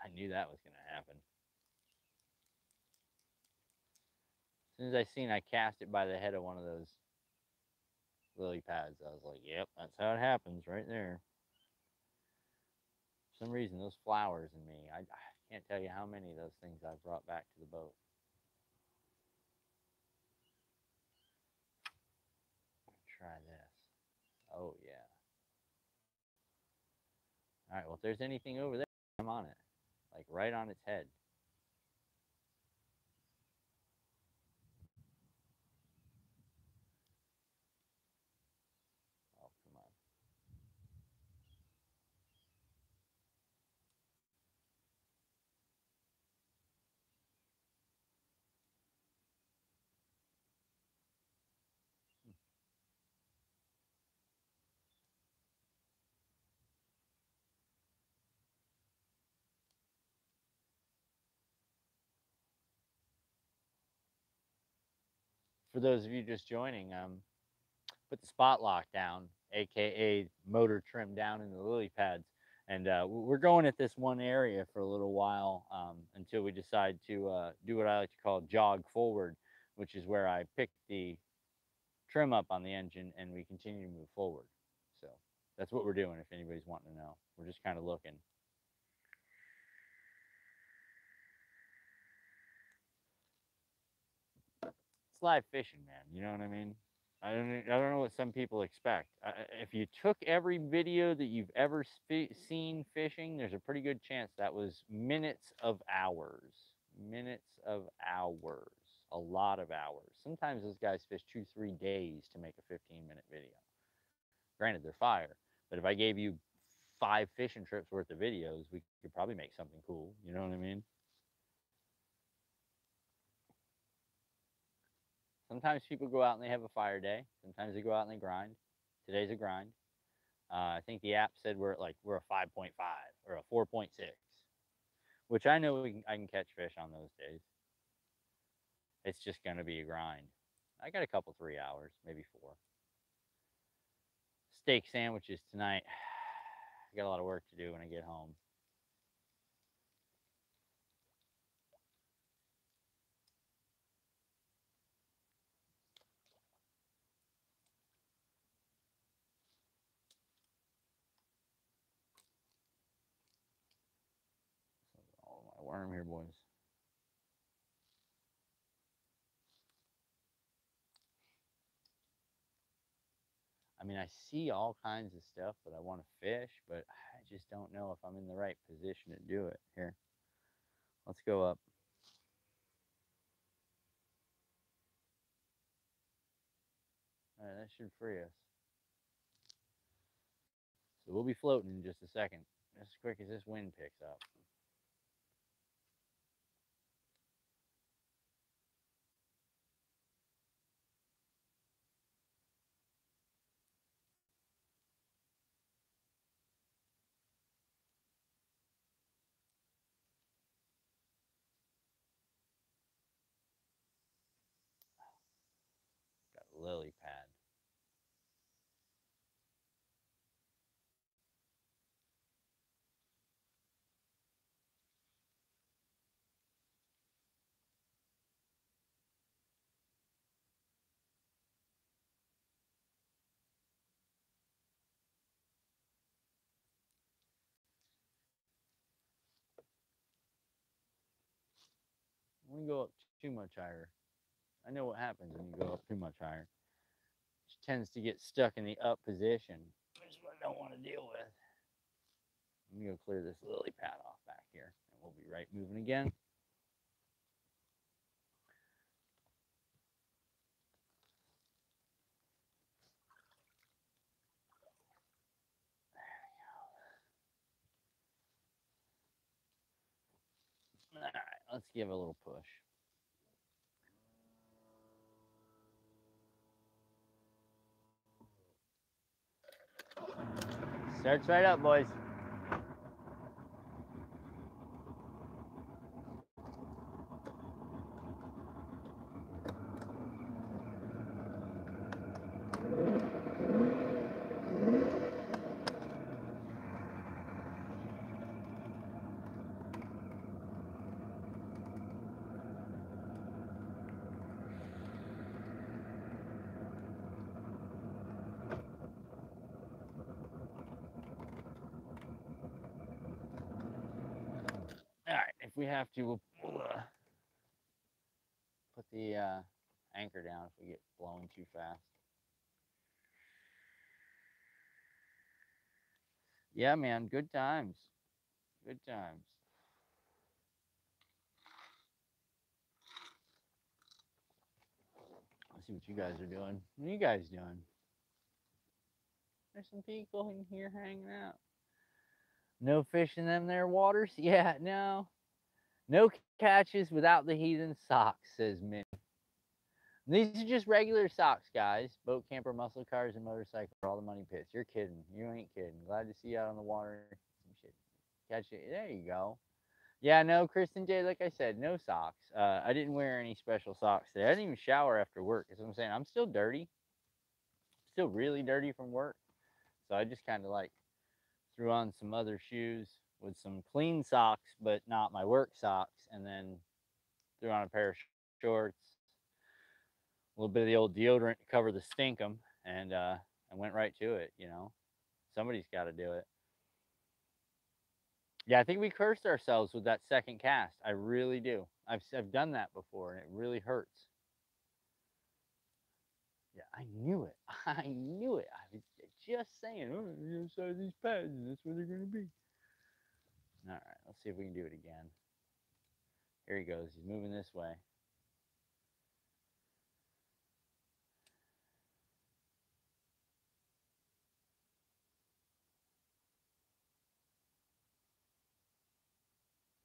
I knew that was gonna happen. As soon as I seen I cast it by the head of one of those lily pads, I was like, yep, that's how it happens right there. For some reason, those flowers in me, I can't tell you how many of those things I've brought back to the boat. Try this. Oh, yeah. All right, well, if there's anything over there, I'm on it. Like right on its head. Oh, come on. For those of you just joining, put the spot lock down, aka motor trim down in the lily pads. And we're going at this one area for a little while until we decide to do what I like to call jog forward, which is where I pick the trim up on the engine and we continue to move forward. So that's what we're doing if anybody's wanting to know. We're just kind of looking. It's live fishing, man. You know what I mean? I don't know what some people expect. If you took every video that you've ever seen fishing, there's a pretty good chance that was minutes of hours. Minutes of hours. A lot of hours. Sometimes those guys fish 2, 3 days to make a 15-minute video. Granted, they're fire, but if I gave you 5 fishing trips worth of videos, we could probably make something cool. You know what I mean? Sometimes people go out and they have a fire day. Sometimes they go out and they grind. Today's a grind. I think the app said we're a 5.5 or a 4.6, which I know I can catch fish on those days. It's just gonna be a grind. I got a couple 3 hours, maybe 4. Steak sandwiches tonight. I got a lot of work to do when I get home. arm here, boys. I mean, I see all kinds of stuff that I want to fish, but I just don't know if I'm in the right position to do it. Here, let's go up. All right, that should free us. So we'll be floating in just a second, as quick as this wind picks up. Got a lily pad. When you go up too much higher, I know what happens when you go up too much higher. It tends to get stuck in the up position, which is what I don't want to deal with. I'm gonna go clear this lily pad off back here, and we'll be right moving again. All right, let's give it a little push. Starts right up, boys. All right, if we have to, we'll put the anchor down if we get blowing too fast. Yeah, man, good times. Good times. Let's see what you guys are doing. What are you guys doing? There's some people in here hanging out. No fish in them there waters? Yeah, no. No catches without the heathen socks, says Min. These are just regular socks, guys. Boat, camper, muscle cars, and motorcycle for all the money pits. You're kidding. You ain't kidding. Glad to see you out on the water. Some shit. Catch it. There you go. Yeah, no, Kristen J, like I said, no socks. I didn't wear any special socks today. I didn't even shower after work. That's what I'm saying. I'm still dirty. Still really dirty from work. So I just kind of like threw on some other shoes with some clean socks, but not my work socks, and then threw on a pair of shorts, a little bit of the old deodorant to cover the stinkum, and went right to it. You know, somebody's got to do it. Yeah, I think we cursed ourselves with that second cast. I really do. I've done that before, and it really hurts. Yeah, I knew it. I knew it. I was just saying, oh, the inside of these pads, and that's where they're going to be. All right, let's see if we can do it again. Here he goes. He's moving this way.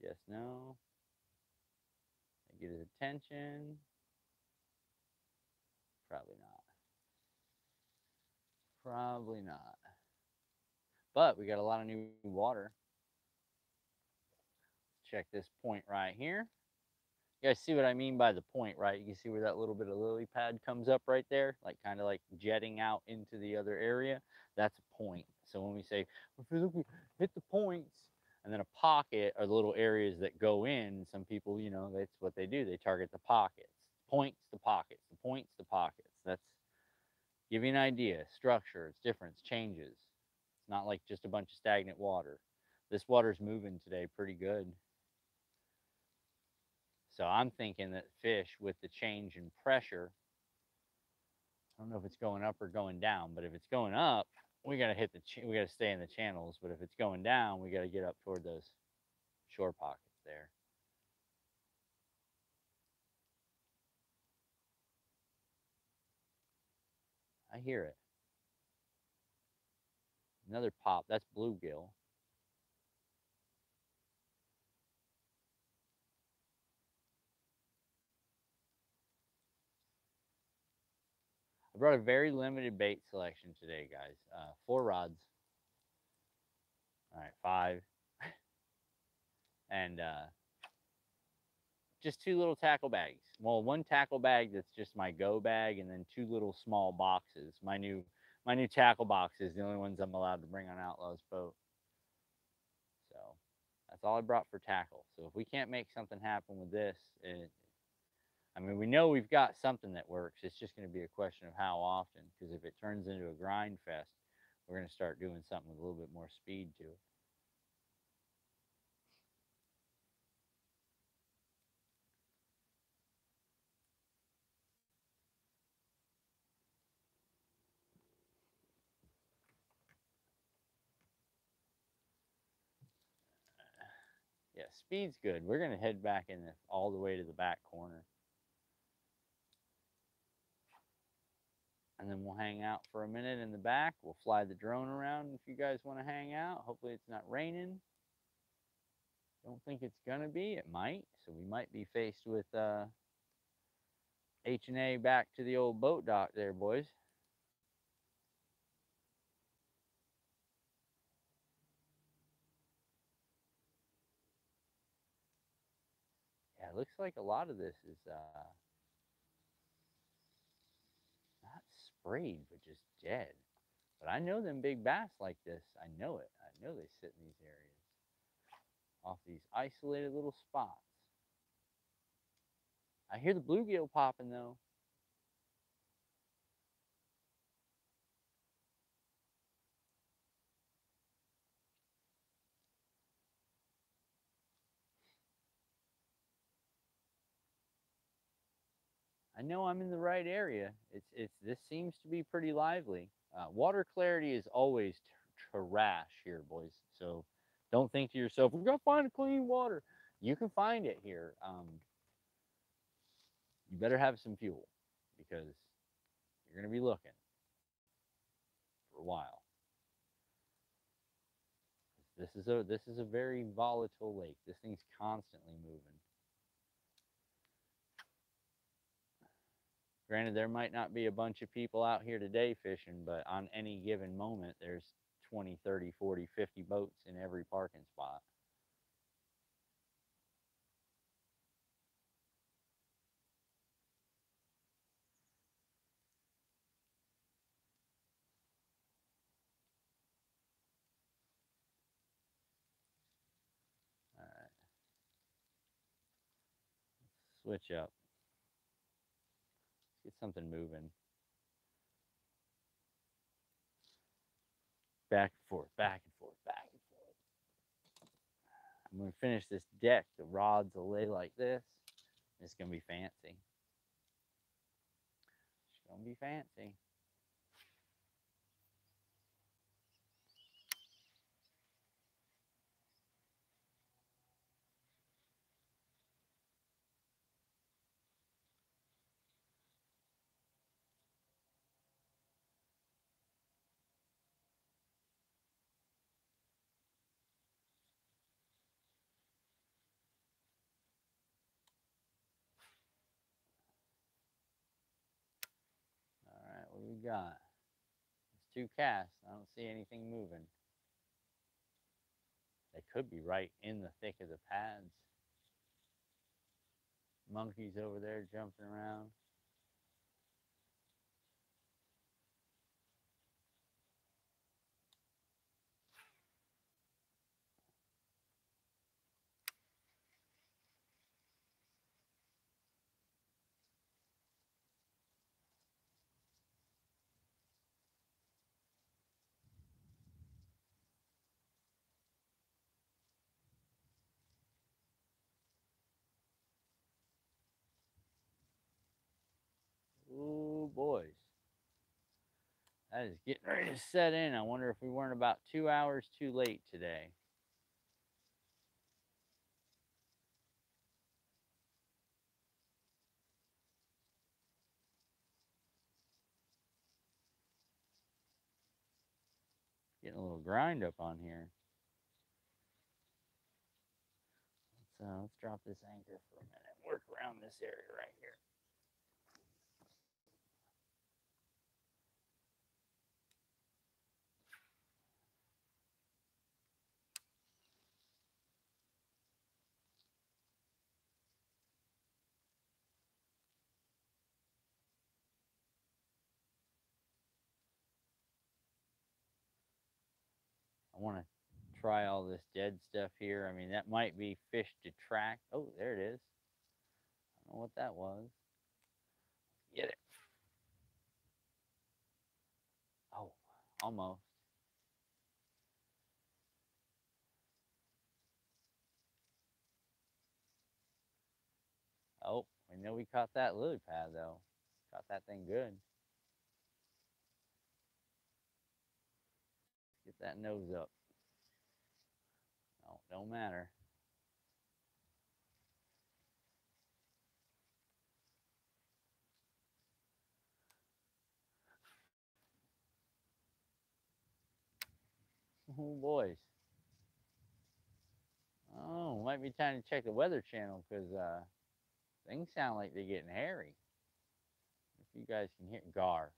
Yes, no. Get his attention. Probably not. Probably not. But we got a lot of new water. Check this point right here. You guys see what I mean by the point, right? You can see where that little bit of lily pad comes up right there, like kind of like jetting out into the other area. That's a point. So when we say, hit the points, and then a pocket are the little areas that go in. Some people, you know, that's what they do. They target the pockets. Points, the pockets. The points, the pockets. That's give you an idea. Structure, it's different, it changes. It's not like just a bunch of stagnant water. This water's moving today pretty good. So I'm thinking that fish, with the change in pressure, I don't know if it's going up or going down, but if it's going up, we got to we got to stay in the channels. But if it's going down, we got to get up toward those shore pockets there. I hear it. Another pop. That's bluegill. I brought a very limited bait selection today, guys. 4 rods. All right, 5. And just 2 little tackle bags. Well, 1 tackle bag that's just my go bag, and then 2 little small boxes. My new tackle boxes, the only ones I'm allowed to bring on Outlaw's boat. So that's all I brought for tackle. So if we can't make something happen with this, I mean, we know we've got something that works. It's just going to be a question of how often. Because if it turns into a grind fest, we're going to start doing something with a little bit more speed to it. Yeah, speed's good. We're going to head back in all the way to the back corner. And then we'll hang out for a minute in the back. We'll fly the drone around if you guys want to hang out. Hopefully it's not raining. Don't think it's going to be. It might. So we might be faced with H&A back to the old boat dock there, boys. Yeah, it looks like a lot of this is not sprayed, but just dead. But I know them big bass like this. I know it. I know they sit in these areas off these isolated little spots. I hear the bluegill popping though. I know I'm in the right area. This seems to be pretty lively. Water clarity is always trash here, boys. So don't think to yourself, we're gonna find clean water. You can find it here. You better have some fuel because you're gonna be looking for a while. This is a very volatile lake. This thing's constantly moving. Granted, there might not be a bunch of people out here today fishing, but on any given moment, there's 20, 30, 40, 50 boats in every parking spot. All right, switch up. Let's get something moving. Back and forth, back and forth, back and forth. I'm going to finish this deck. The rods will lay like this. It's going to be fancy. It's going to be fancy. All right, what do we got? It's 2 casts. I don't see anything moving. They could be right in the thick of the pads. Monkeys over there jumping around. That is getting ready to set in. I wonder if we weren't about 2 hours too late today. Getting a little grind up on here. Let's drop this anchor for a minute. Work around this area right here. I want to try all this dead stuff here. I mean, that might be fish to track. Oh, there it is. I don't know what that was. Get it. Oh, almost. Oh, we know we caught that lily pad, though. Caught that thing good. Get that nose up. No, don't matter. Oh, boys. Oh, might be time to check the Weather Channel because things sound like they're getting hairy. If you guys can hear, Gar,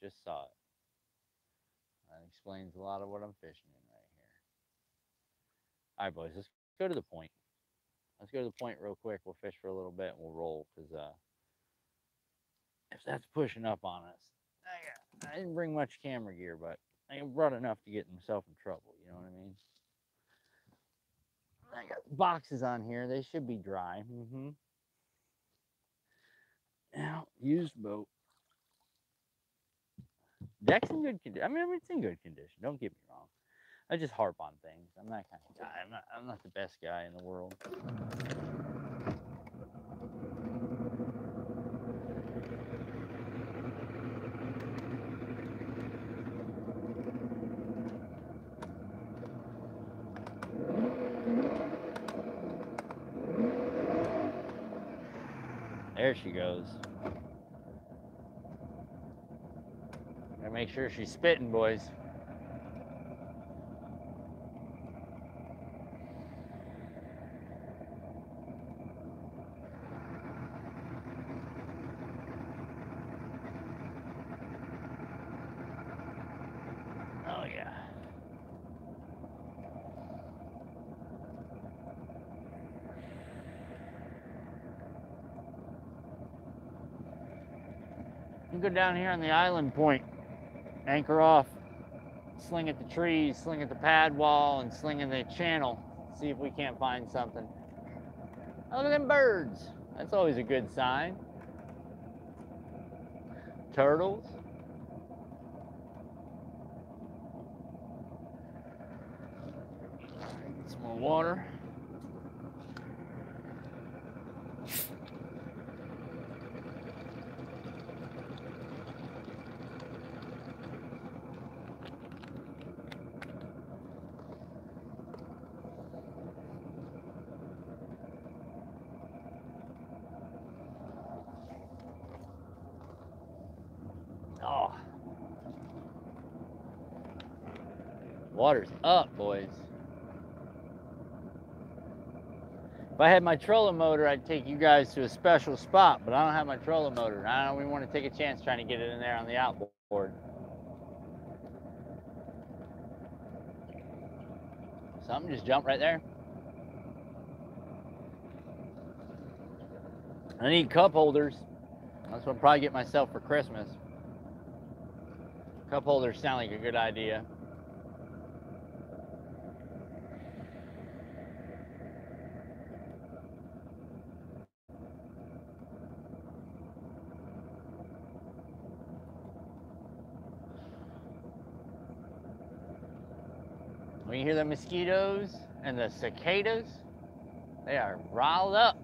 just saw it. That explains a lot of what I'm fishing in right here. All right, boys, let's go to the point. Let's go to the point real quick. We'll fish for a little bit and we'll roll because if that's pushing up on us, I didn't bring much camera gear, but I brought enough to get myself in trouble. You know what I mean? I got boxes on here. They should be dry. Now, used boat. Deck's in good condition. I mean, it's in good condition. Don't get me wrong. I just harp on things. I'm that kind of guy. I'm not the best guy in the world. There she goes. Gotta make sure she's spitting, boys. Oh, yeah. You go down here on the island point, anchor off, sling at the trees, sling at the pad wall, and sling in the channel. See if we can't find something. Oh, look at them birds. That's always a good sign. Turtles. Some more water. Oh. Water's up, boys. If I had my trolling motor, I'd take you guys to a special spot, but I don't have my trolling motor. I don't even want to take a chance trying to get it in there on the outboard. Something just jumped right there. I need cup holders. That's what I'll probably get myself for Christmas. Cup holders sound like a good idea. When you hear the mosquitoes and the cicadas, they are riled up.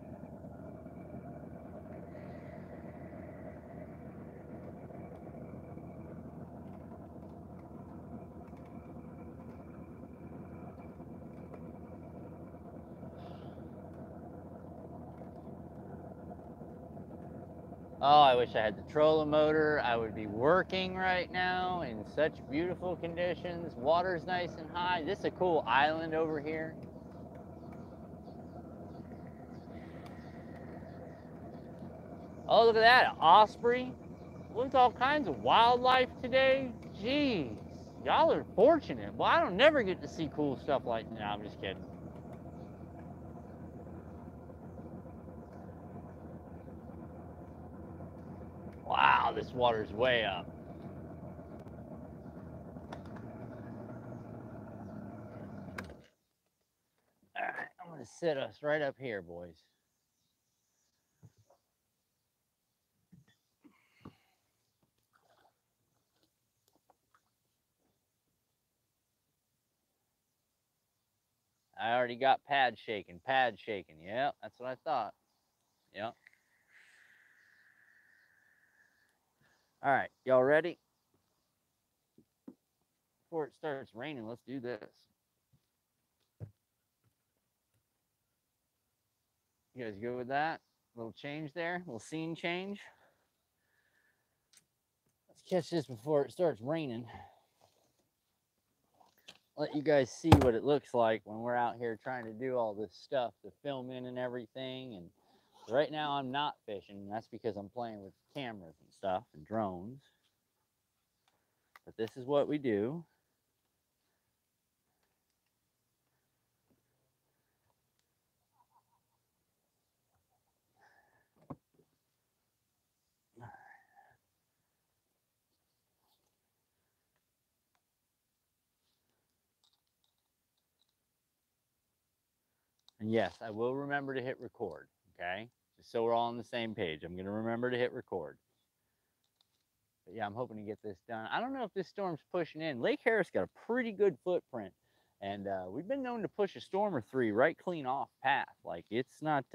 Oh, I wish I had the trolling motor. I would be working right now in such beautiful conditions. Water's nice and high. This is a cool island over here. Oh, look at that, osprey. Look at all kinds of wildlife today. Jeez, y'all are fortunate. Well, I don't never get to see cool stuff like that. No, I'm just kidding. Wow, this water's way up. All right, I'm gonna sit us right up here, boys. I already got pad shaking, pad shaking. Yeah, that's what I thought. Yep. All right, y'all ready? Before it starts raining, let's do this. You guys good with that? Little change there, little scene change. Let's catch this before it starts raining. Let you guys see what it looks like when we're out here trying to do all this stuff, the filming and everything. And right now I'm not fishing. That's because I'm playing with cameras and stuff and drones. But this is what we do. And yes, I will remember to hit record, okay? Just so we're all on the same page. I'm going to remember to hit record. But yeah, I'm hoping to get this done. I don't know if this storm's pushing in. Lake Harris got a pretty good footprint. And we've been known to push a storm or three right clean off path. Like, it's not,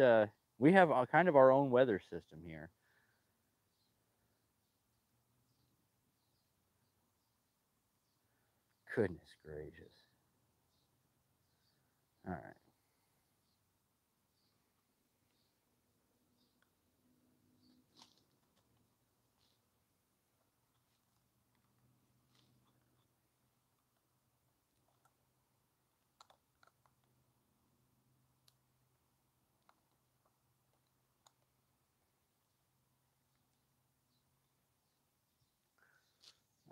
we have kind of our own weather system here. Goodness gracious. All right.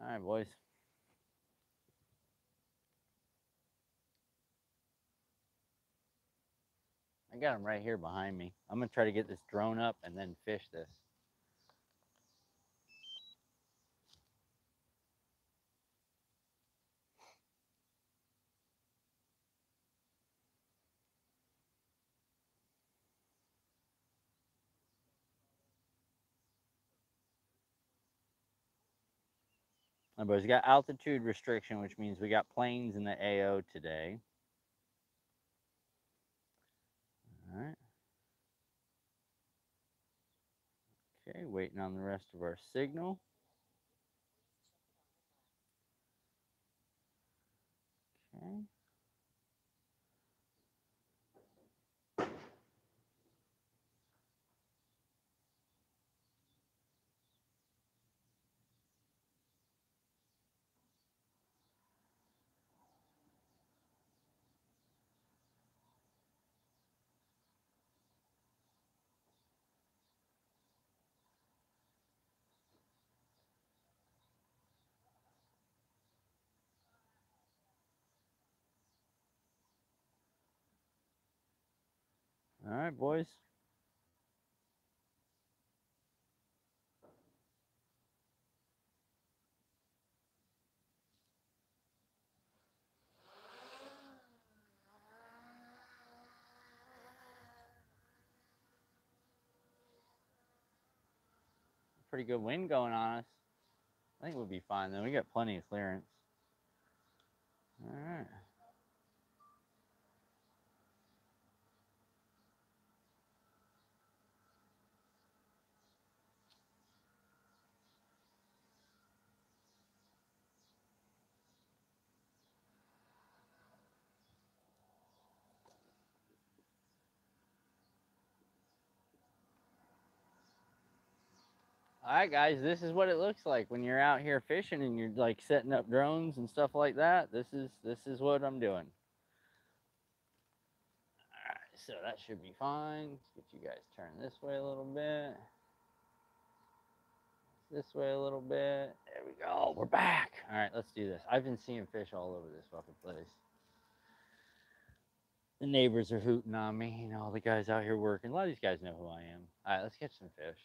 All right, boys. I got them right here behind me. I'm going to try to get this drone up and then fish this. All right, boys, we got altitude restriction, which means we got planes in the AO today. All right. Okay, waiting on the rest of our signal. Okay. All right, boys. Pretty good wind going on us. I think we'll be fine, though. We got plenty of clearance. All right. All right, guys, this is what it looks like when you're out here fishing and you're like setting up drones and stuff like that. This is what I'm doing. All right, so that should be fine. Let's get you guys turned this way a little bit. This way a little bit. There we go. We're back. All right, let's do this. I've been seeing fish all over this fucking place. The neighbors are hooting on me. You know, all the guys out here working. A lot of these guys know who I am. All right, let's catch some fish.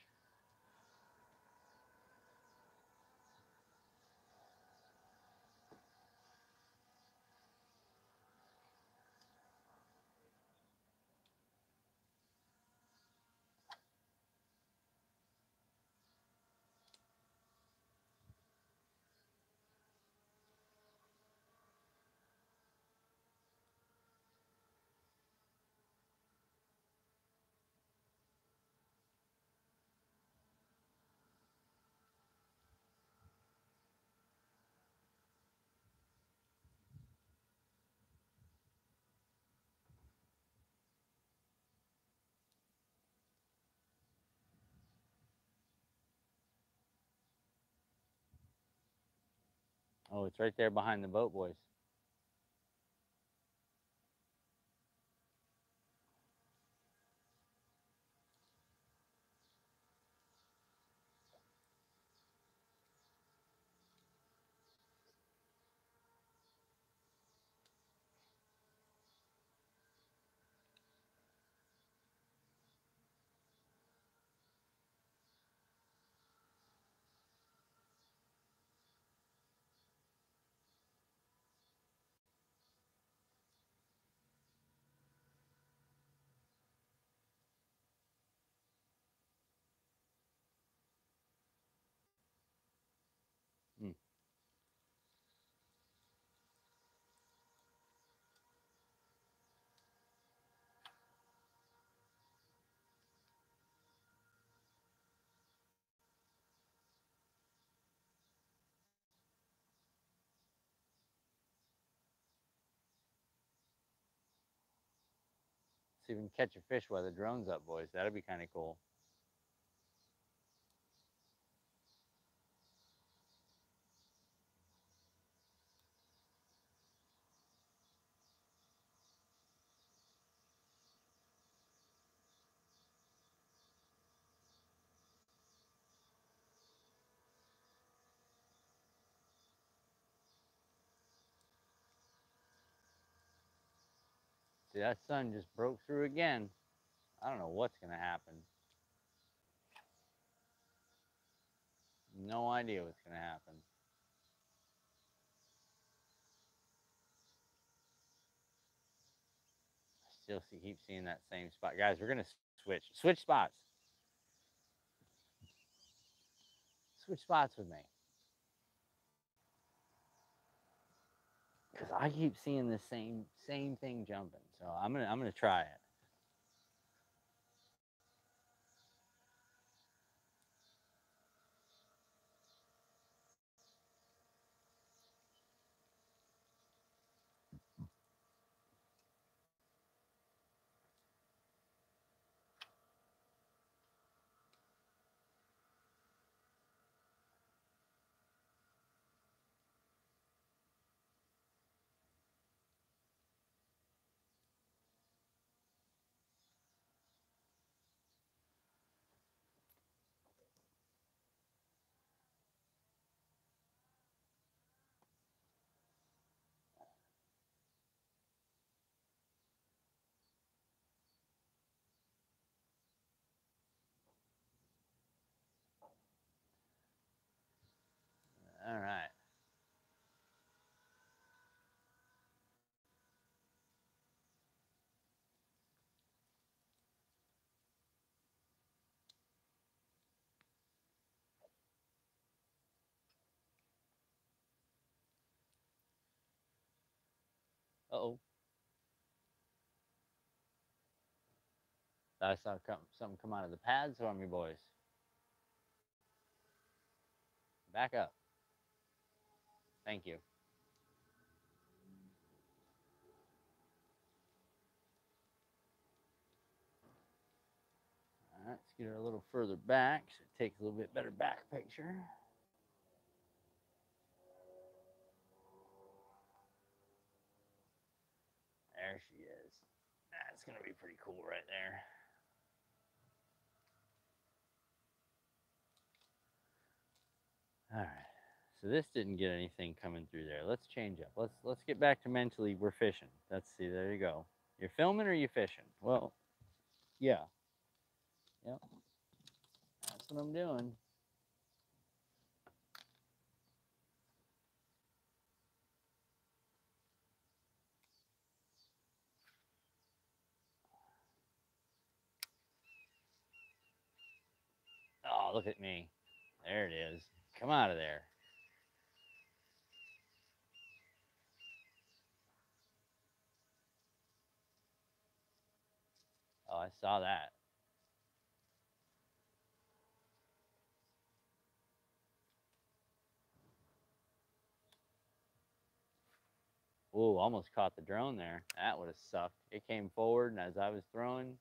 Oh, it's right there behind the boat, boys. Mm. See if we can catch a fish while the drone's up, boys. That'd be kind of cool. See, that sun just broke through again. I don't know what's going to happen. No idea what's going to happen. Still keep seeing that same spot. Guys, we're going to switch spots. Switch spots with me. Because I keep seeing the same thing jumping. So I'm gonna try it. All right. Uh-oh. I saw something come out of the pads for me, boys. Back up. Thank you. All right. Let's get her a little further back so it takes a little bit better back picture. There she is. That's going to be pretty cool right there. All right. So this didn't get anything coming through there. Let's change up. Let's get back to mentally we're fishing. Let's see. There you go. You're filming or you fishing? Well, yeah. Yep. That's what I'm doing. Oh, look at me. There it is. Come out of there. Oh, I saw that. Ooh, almost caught the drone there. That would have sucked. It came forward, and as I was throwing,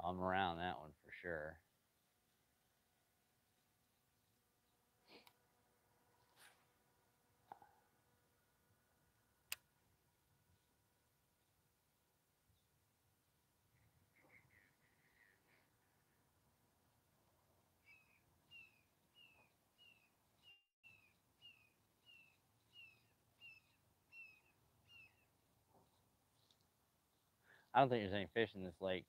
I'm around that one for sure. I don't think there's any fish in this lake.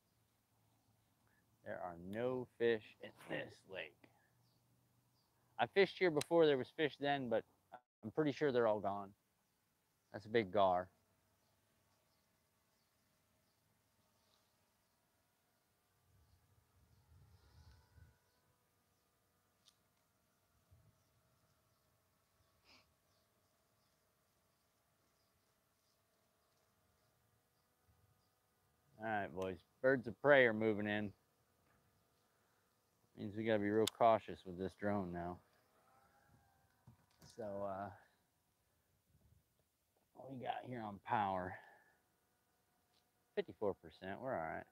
There are no fish in this lake. I fished here before there was fish then, but I'm pretty sure they're all gone. That's a big gar. All right, boys. Birds of prey are moving in. Means we gotta be real cautious with this drone now. So, what we got here on power? 54%. We're all right.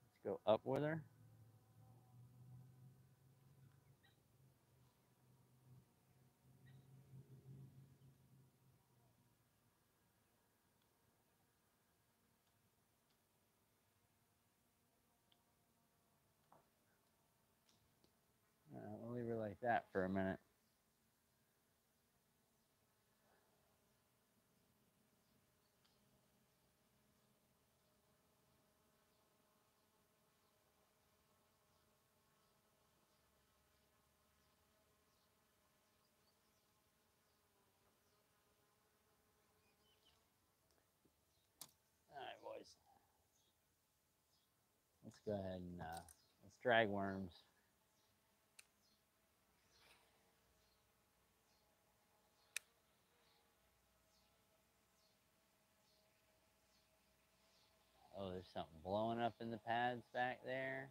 Let's go up with her. We'll leave her like that for a minute. All right, boys. Let's go ahead and let's drag worms. Oh, there's something blowing up in the pads back there.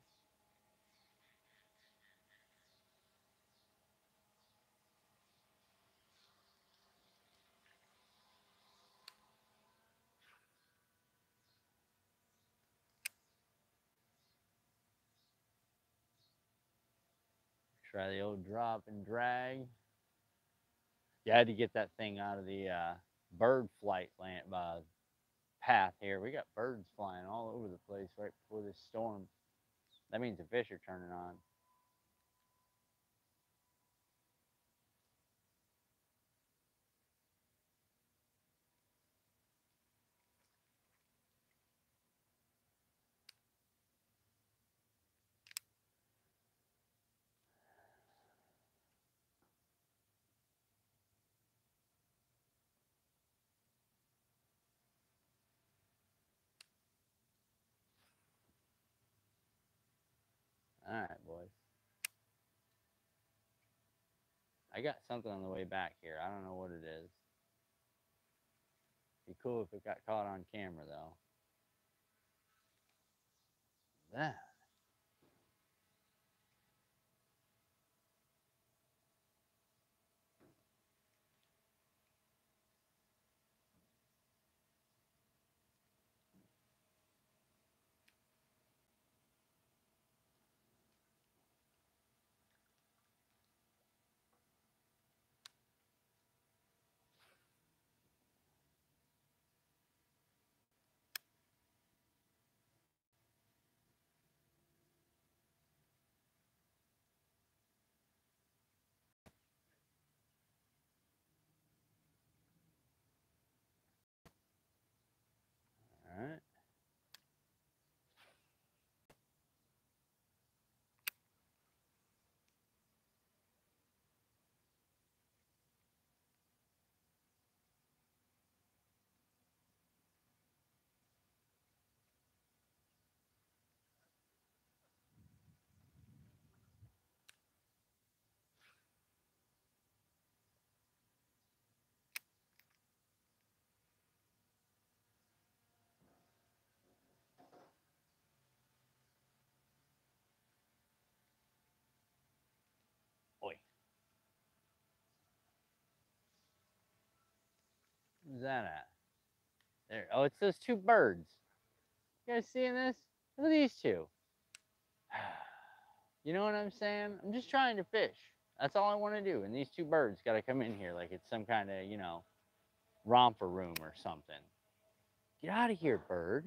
Try the old drop and drag. You had to get that thing out of the bird flight path here. We got birds flying all over the place right before this storm. That means the fish are turning on. All right, boys. I got something on the way back here. I don't know what it is. Be cool if it got caught on camera, though. That. Who's that at? There. Oh, it's those two birds. You guys seeing this? Look at these two. You know what I'm saying? I'm just trying to fish. That's all I want to do. And these two birds got to come in here like it's some kind of, romper room or something. Get out of here, bird.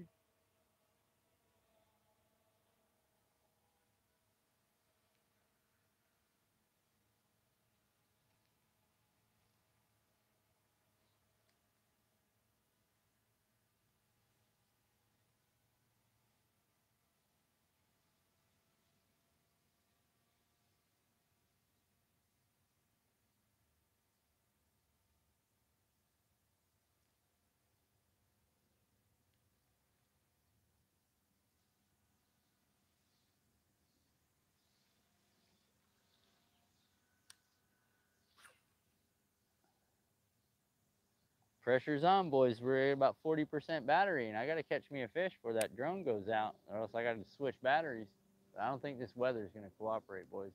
Pressure's on, boys. We're at about 40% battery, and I got to catch me a fish before that drone goes out, or else I got to switch batteries. But I don't think this weather's going to cooperate, boys.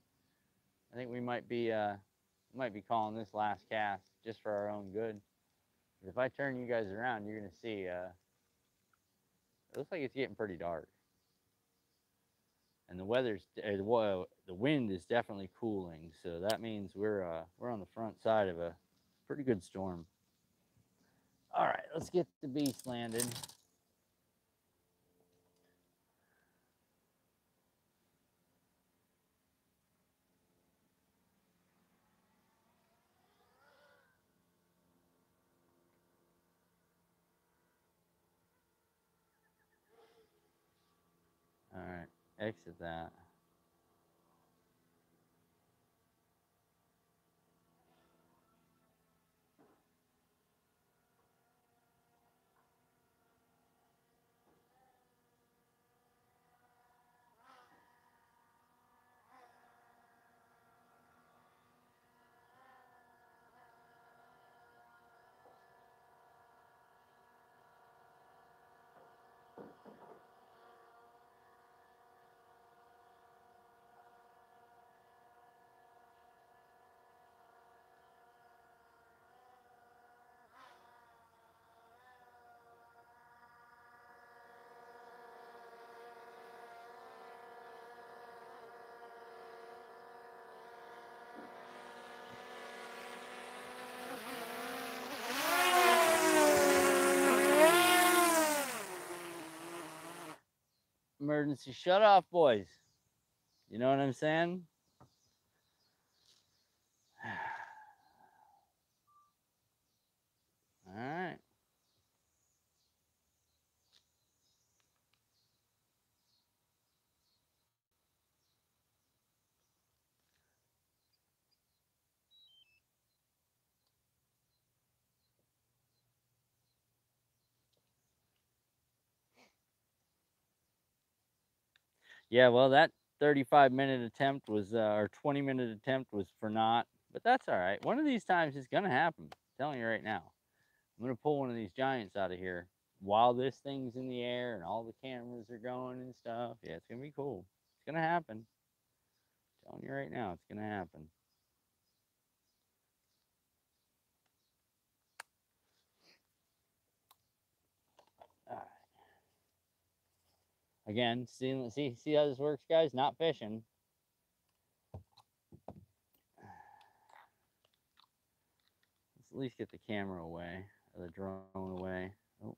I think we might be calling this last cast just for our own good. If I turn you guys around, you're going to see it looks like it's getting pretty dark. And the the wind is definitely cooling, so that means we're on the front side of a pretty good storm. All right, let's get the beast landed. All right, exit that. Emergency shut off, boys. You know what I'm saying? All right. Yeah, well, that 35-minute attempt was, or 20-minute attempt was for naught, but that's all right. One of these times it's going to happen. I'm telling you right now. I'm going to pull one of these giants out of here while this thing's in the air and all the cameras are going and stuff. Yeah, it's going to be cool. It's going to happen. I'm telling you right now, it's going to happen. All right. Again, see how this works, guys? Not fishing. Let's at least get the camera away, or the drone away. Oh.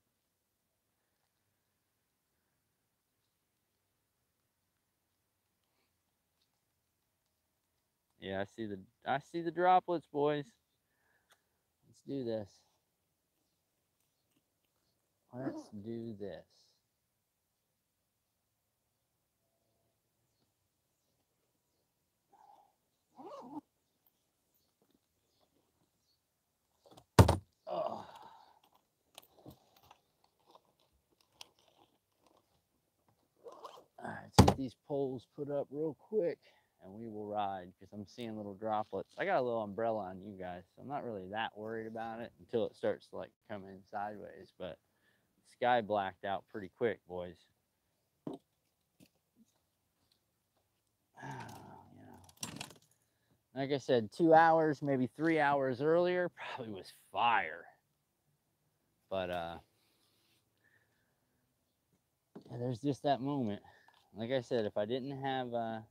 Yeah, I see the droplets, boys. Let's do this. Let's do this. Oh. All right, let's get these poles put up real quick and we will ride because I'm seeing little droplets. I got a little umbrella on you guys, so I'm not really that worried about it until it starts to like come in sideways, but the sky blacked out pretty quick, boys. Like I said, 2 hours, maybe 3 hours earlier, probably was fire. But yeah, there's just that moment. Like I said, if I didn't have to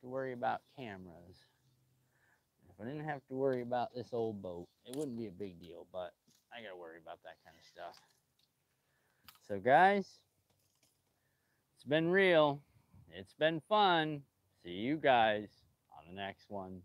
worry about cameras, if I didn't have to worry about this old boat, it wouldn't be a big deal, but I gotta worry about that kind of stuff. So guys, it's been real. It's been fun. See you guys on the next one.